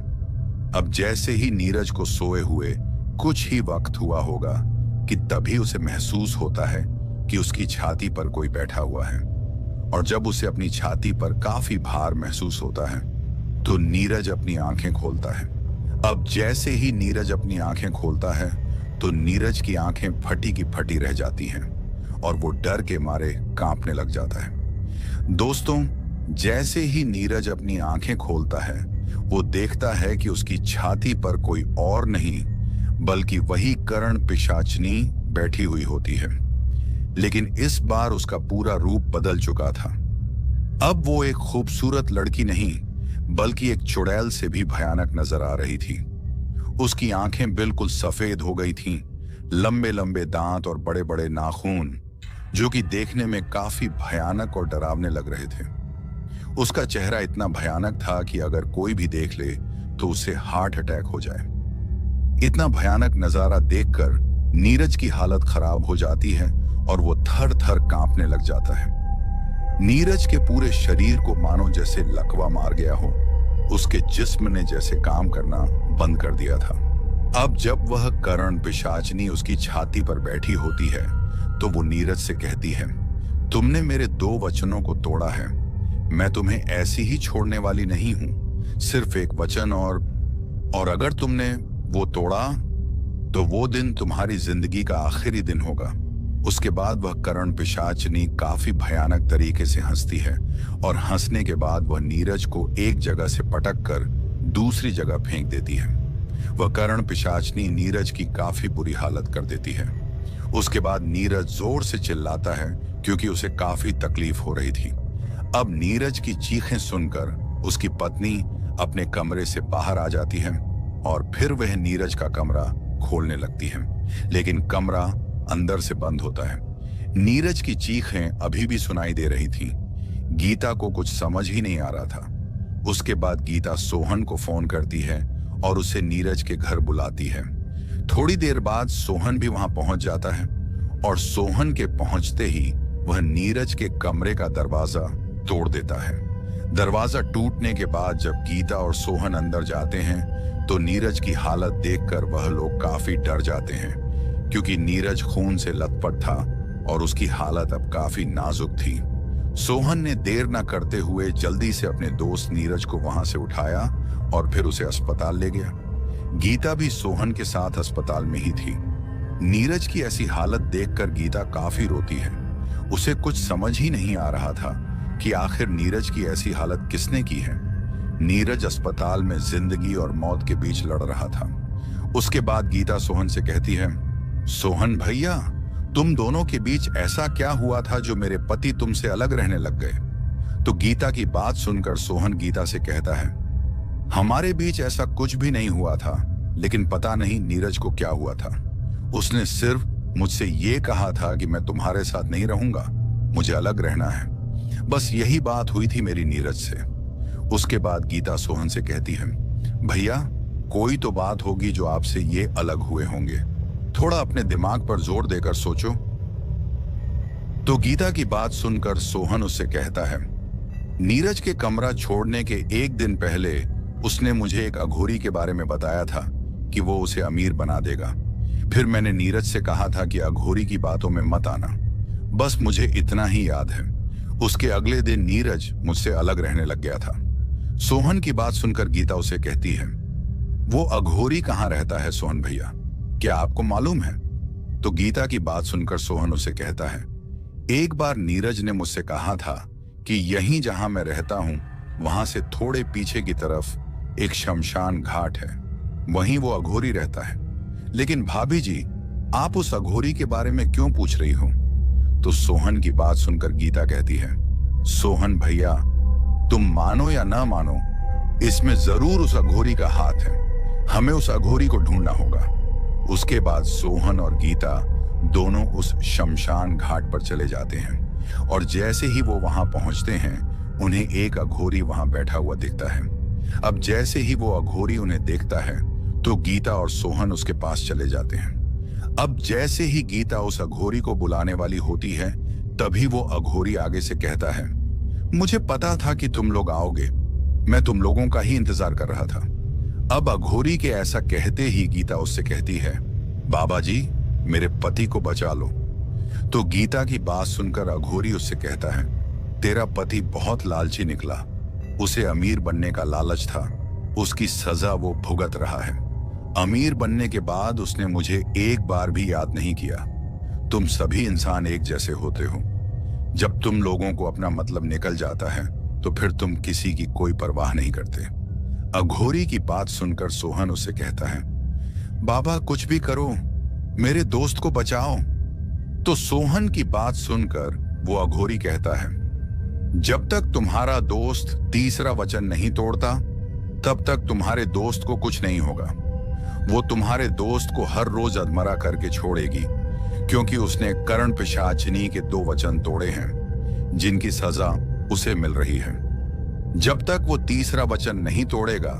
अब जैसे ही नीरज को सोए हुए कुछ ही वक्त हुआ होगा कि तभी उसे महसूस होता है कि उसकी छाती पर कोई बैठा हुआ है, और जब उसे अपनी छाती पर काफी भार महसूस होता है तो नीरज अपनी आंखें खोलता है। अब जैसे ही नीरज अपनी आंखें खोलता है तो नीरज की आंखें फटी की फटी रह जाती हैं और वो डर के मारे कांपने लग जाता है। दोस्तों, जैसे ही नीरज अपनी आंखें खोलता है वो देखता है कि उसकी छाती पर कोई और नहीं बल्कि वही करण पिशाचनी बैठी हुई होती है। लेकिन इस बार उसका पूरा रूप बदल चुका था। अब वो एक खूबसूरत लड़की नहीं बल्कि एक चुड़ैल से भी भयानक नजर आ रही थी। उसकी आंखें बिल्कुल सफेद हो गई थीं, लंबे लंबे दांत और बड़े बड़े नाखून जो कि देखने में काफी भयानक और डरावने लग रहे थे। उसका चेहरा इतना भयानक था कि अगर कोई भी देख ले तो उसे हार्ट अटैक हो जाए। इतना भयानक नजारा देखकर नीरज की हालत खराब हो जाती है और वो थर थर कांपने लग जाता है। नीरज के पूरे शरीर को मानो जैसे लकवा मार गया हो, उसके जिस्म ने जैसे काम करना बंद कर दिया था। अब जब वह करण पिशाचनी उसकी छाती पर बैठी होती है तो वो नीरज से कहती है, तुमने मेरे 2 वचनों को तोड़ा है, मैं तुम्हें ऐसी ही छोड़ने वाली नहीं हूं, सिर्फ एक वचन और अगर तुमने वो तोड़ा तो वो दिन तुम्हारी जिंदगी का आखिरी दिन होगा। उसके बाद वह करण पिशाचनी काफी भयानक तरीके से हंसती है और हंसने के बाद वह नीरज को एक जगह से पटक कर दूसरी जगह फेंक देती है। वह करण पिशाचनी नीरज की काफी बुरी हालत कर देती है। उसके बाद नीरज जोर से चिल्लाता है क्योंकि उसे काफी तकलीफ हो रही थी। अब नीरज की चीखें सुनकर उसकी पत्नी अपने कमरे से बाहर आ जाती है और फिर वह नीरज का कमरा खोलने लगती है, लेकिन कमरा अंदर से बंद होता है। नीरज की चीखें अभी भी सुनाई दे रही थीं। गीता को कुछ समझ ही नहीं आ रहा था। उसके बाद गीता सोहन को फोन करती है और उसे नीरज के घर बुलाती है। थोड़ी देर बाद सोहन भी वहां पहुंच जाता है और सोहन के पहुंचते ही वह नीरज के कमरे का दरवाजा तोड़ देता है। दरवाजा टूटने के बाद जब गीता और सोहन अंदर जाते हैं तो नीरज की हालत देखकर वह लोग काफी डर जाते हैं, क्योंकि नीरज खून से लथपथ था और उसकी हालत अब काफी नाजुक थी। सोहन ने देर न करते हुए जल्दी से अपने दोस्त नीरज को वहां से उठाया और फिर उसे अस्पताल ले गया। गीता भी सोहन के साथ अस्पताल में ही थी। नीरज की ऐसी हालत देखकर गीता काफी रोती है। उसे कुछ समझ ही नहीं आ रहा था कि आखिर नीरज की ऐसी हालत किसने की है। नीरज अस्पताल में जिंदगी और मौत के बीच लड़ रहा था। उसके बाद गीता सोहन से कहती है, सोहन भैया, तुम दोनों के बीच ऐसा क्या हुआ था जो मेरे पति तुमसे अलग रहने लग गए? तो गीता की बात सुनकर सोहन गीता से कहता है, हमारे बीच ऐसा कुछ भी नहीं हुआ था, लेकिन पता नहीं नीरज को क्या हुआ था। उसने सिर्फ मुझसे ये कहा था कि मैं तुम्हारे साथ नहीं रहूंगा, मुझे अलग रहना है। बस यही बात हुई थी मेरी नीरज से। उसके बाद गीता सोहन से कहती है, भैया कोई तो बात होगी जो आपसे ये अलग हुए होंगे, थोड़ा अपने दिमाग पर जोर देकर सोचो। तो गीता की बात सुनकर सोहन उससे कहता है, नीरज के कमरा छोड़ने के एक दिन पहले उसने मुझे एक अघोरी के बारे में बताया था कि वो उसे अमीर बना देगा। फिर मैंने नीरज से कहा था कि अघोरी की बातों में मत आना। बस मुझे इतना ही याद है। उसके अगले दिन नीरज मुझसे अलग रहने लग गया था। सोहन की बात सुनकर गीता उसे कहती है, वो अघोरी कहाँ रहता है सोहन भैया, क्या आपको मालूम है? तो गीता की बात सुनकर सोहन उसे कहता है, एक बार नीरज ने मुझसे कहा था कि यहीं जहां मैं रहता हूं वहां से थोड़े पीछे की तरफ एक शमशान घाट है, वहीं वो अघोरी रहता है। लेकिन भाभी जी, आप उस अघोरी के बारे में क्यों पूछ रही हो? तो सोहन की बात सुनकर गीता कहती है, सोहन भैया, तुम मानो या ना मानो, इसमें जरूर उस अघोरी का हाथ है। हमें उस अघोरी को ढूंढना होगा। उसके बाद सोहन और गीता दोनों उस शमशान घाट पर चले जाते हैं और जैसे ही वो वहां पहुंचते हैं, उन्हें एक अघोरी वहां बैठा हुआ दिखता है। अब जैसे ही वो अघोरी उन्हें देखता है तो गीता और सोहन उसके पास चले जाते हैं। अब जैसे ही गीता उस अघोरी को बुलाने वाली होती है, तभी वो अघोरी आगे से कहता है, मुझे पता था कि तुम लोग आओगे, मैं तुम लोगों का ही इंतजार कर रहा था। अब अघोरी के ऐसा कहते ही गीता उससे कहती है, बाबा जी, मेरे पति को बचा लो। तो गीता की बात सुनकर अघोरी उससे कहता है, तेरा पति बहुत लालची निकला, उसे अमीर बनने का लालच था, उसकी सजा वो भुगत रहा है। अमीर बनने के बाद उसने मुझे एक बार भी याद नहीं किया। तुम सभी इंसान एक जैसे होते हो। जब तुम लोगों को अपना मतलब निकल जाता है तो फिर तुम किसी की कोई परवाह नहीं करते। अघोरी की बात सुनकर सोहन उससे कहता है, बाबा कुछ भी करो, मेरे दोस्त को बचाओ। तो सोहन की बात सुनकर वो अघोरी कहता है, जब तक तुम्हारा दोस्त तीसरा वचन नहीं तोड़ता, तब तक तुम्हारे दोस्त को कुछ नहीं होगा। वो तुम्हारे दोस्त को हर रोज अधमरा करके छोड़ेगी, क्योंकि उसने कर्ण पिशाचिनी के 2 वचन तोड़े हैं, जिनकी सजा उसे मिल रही है। जब तक वो तीसरा वचन नहीं तोड़ेगा,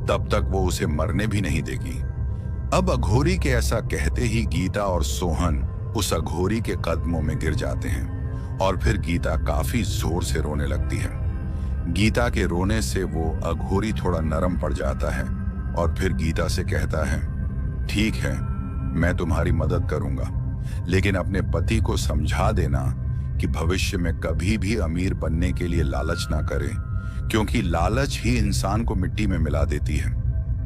तब तक वो उसे मरने भी नहीं देगी। अब अघोरी के ऐसा कहते ही गीता और सोहन उस अघोरी के कदमों में गिर जाते हैं और फिर गीता काफी जोर से रोने लगती है। गीता के रोने से वो अघोरी थोड़ा नरम पड़ जाता है और फिर गीता से कहता है, ठीक है, मैं तुम्हारी मदद करूंगा, लेकिन अपने पति को समझा देना कि भविष्य में कभी भी अमीर बनने के लिए लालच ना करे, क्योंकि लालच ही इंसान को मिट्टी में मिला देती है।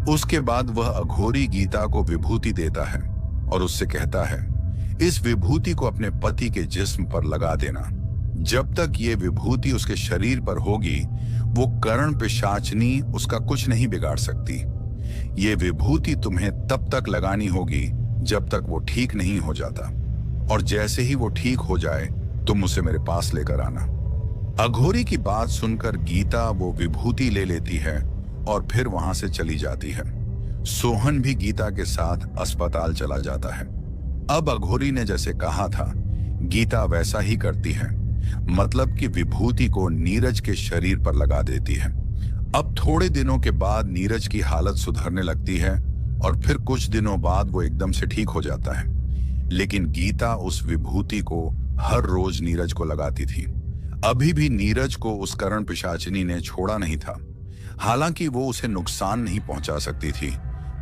उसके बाद वह अघोरी गीता को विभूति देता है और उससे कहता है, इस विभूति को अपने पति के जिस्म पर लगा देना। जब तक ये विभूति उसके शरीर पर होगी, वो कर्ण पिशाचिनी उसका कुछ नहीं बिगाड़ सकती। ये विभूति तुम्हें तब तक लगानी होगी जब तक वो ठीक नहीं हो जाता, और जैसे ही वो ठीक हो जाए तुम उसे मेरे पास लेकर आना। अघोरी की बात सुनकर गीता वो विभूति ले लेती है और फिर वहां से चली जाती है। सोहन भी गीता के साथ अस्पताल चला जाता है। अब अघोरी ने जैसे कहा था, गीता वैसा ही करती है, मतलब कि विभूति को नीरज के शरीर पर लगा देती है। अब थोड़े दिनों के बाद नीरज की हालत सुधरने लगती है और फिर कुछ दिनों बाद वो एकदम से ठीक हो जाता है। लेकिन गीता उस विभूति को हर रोज नीरज को लगाती थी। अभी भी नीरज को उस कर्ण पिशाचिनी ने छोड़ा नहीं था। हालांकि वो उसे नुकसान नहीं पहुंचा सकती थी,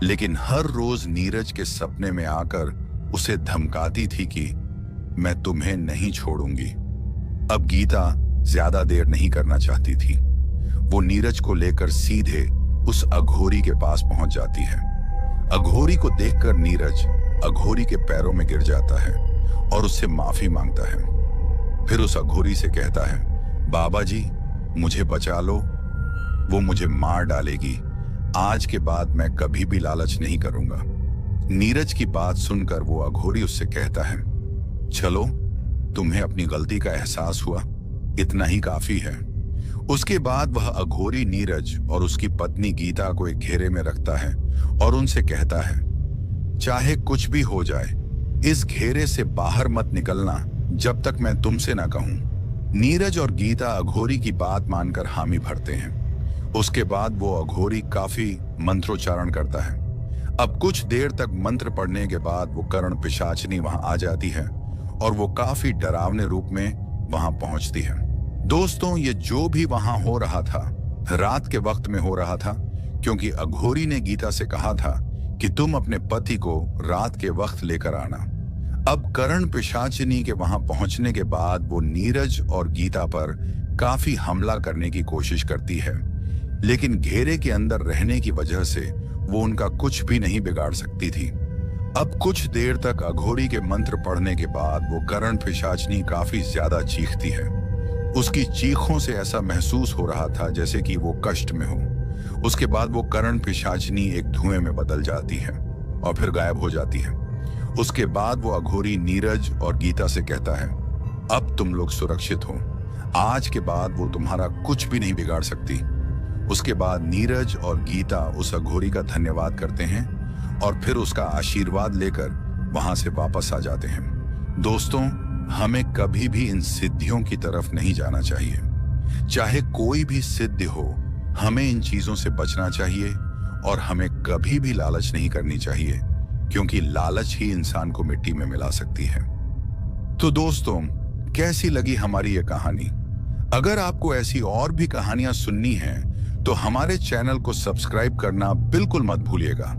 लेकिन हर रोज नीरज के सपने में आकर उसे धमकाती थी कि मैं तुम्हें नहीं छोड़ूंगी। अब गीता ज्यादा देर नहीं करना चाहती थी। वो नीरज को लेकर सीधे उस अघोरी के पास पहुंच जाती है। अघोरी को देखकर नीरज अघोरी के पैरों में गिर जाता है और उससे माफी मांगता है। फिर उस अघोरी से कहता है, बाबा जी, मुझे बचा लो, वो मुझे मार डालेगी। आज के बाद मैं कभी भी लालच नहीं करूंगा। नीरज की बात सुनकर वो अघोरी उससे कहता है, चलो, तुम्हें अपनी गलती का एहसास हुआ, इतना ही काफी है। उसके बाद वह अघोरी नीरज और उसकी पत्नी गीता को एक घेरे में रखता है और उनसे कहता है, चाहे कुछ भी हो जाए, इस घेरे से बाहर मत निकलना जब तक मैं तुमसे ना कहूं। नीरज और गीता अघोरी की बात मानकर हामी भरते हैं। उसके बाद वो अघोरी काफी मंत्रोच्चारण करता है। अब कुछ देर तक मंत्र पढ़ने के बाद वो कर्ण पिशाचिनी वहां आ जाती है और वो काफी डरावने रूप में वहां पहुंचती है। दोस्तों, ये जो भी वहां हो रहा था, रात के वक्त में हो रहा था, क्योंकि अघोरी ने गीता से कहा था कि तुम अपने पति को रात के वक्त लेकर आना। अब कर्ण पिशाचिनी के वहां पहुंचने के बाद वो नीरज और गीता पर काफी हमला करने की कोशिश करती है, लेकिन घेरे के अंदर रहने की वजह से वो उनका कुछ भी नहीं बिगाड़ सकती थी। अब कुछ देर तक अघोरी के मंत्र पढ़ने के बाद वो कर्ण पिशाचिनी काफी ज्यादा चीखती है। उसकी चीखों से ऐसा महसूस हो रहा था जैसे कि वो कष्ट में हो। उसके बाद वो कर्ण पिशाचिनी एक धुएं में बदल जाती है और फिर गायब हो जाती है। उसके बाद वो अघोरी नीरज और गीता से कहता है, अब तुम लोग सुरक्षित हो, आज के बाद वो तुम्हारा कुछ भी नहीं बिगाड़ सकती। उसके बाद नीरज और गीता उस अघोरी का धन्यवाद करते हैं और फिर उसका आशीर्वाद लेकर वहां से वापस आ जाते हैं। दोस्तों, हमें कभी भी इन सिद्धियों की तरफ नहीं जाना चाहिए। चाहे कोई भी सिद्धि हो, हमें इन चीजों से बचना चाहिए और हमें कभी भी लालच नहीं करनी चाहिए, क्योंकि लालच ही इंसान को मिट्टी में मिला सकती है। तो दोस्तों, कैसी लगी हमारी ये कहानी? अगर आपको ऐसी और भी कहानियां सुननी हैं, तो हमारे चैनल को सब्सक्राइब करना बिल्कुल मत भूलिएगा।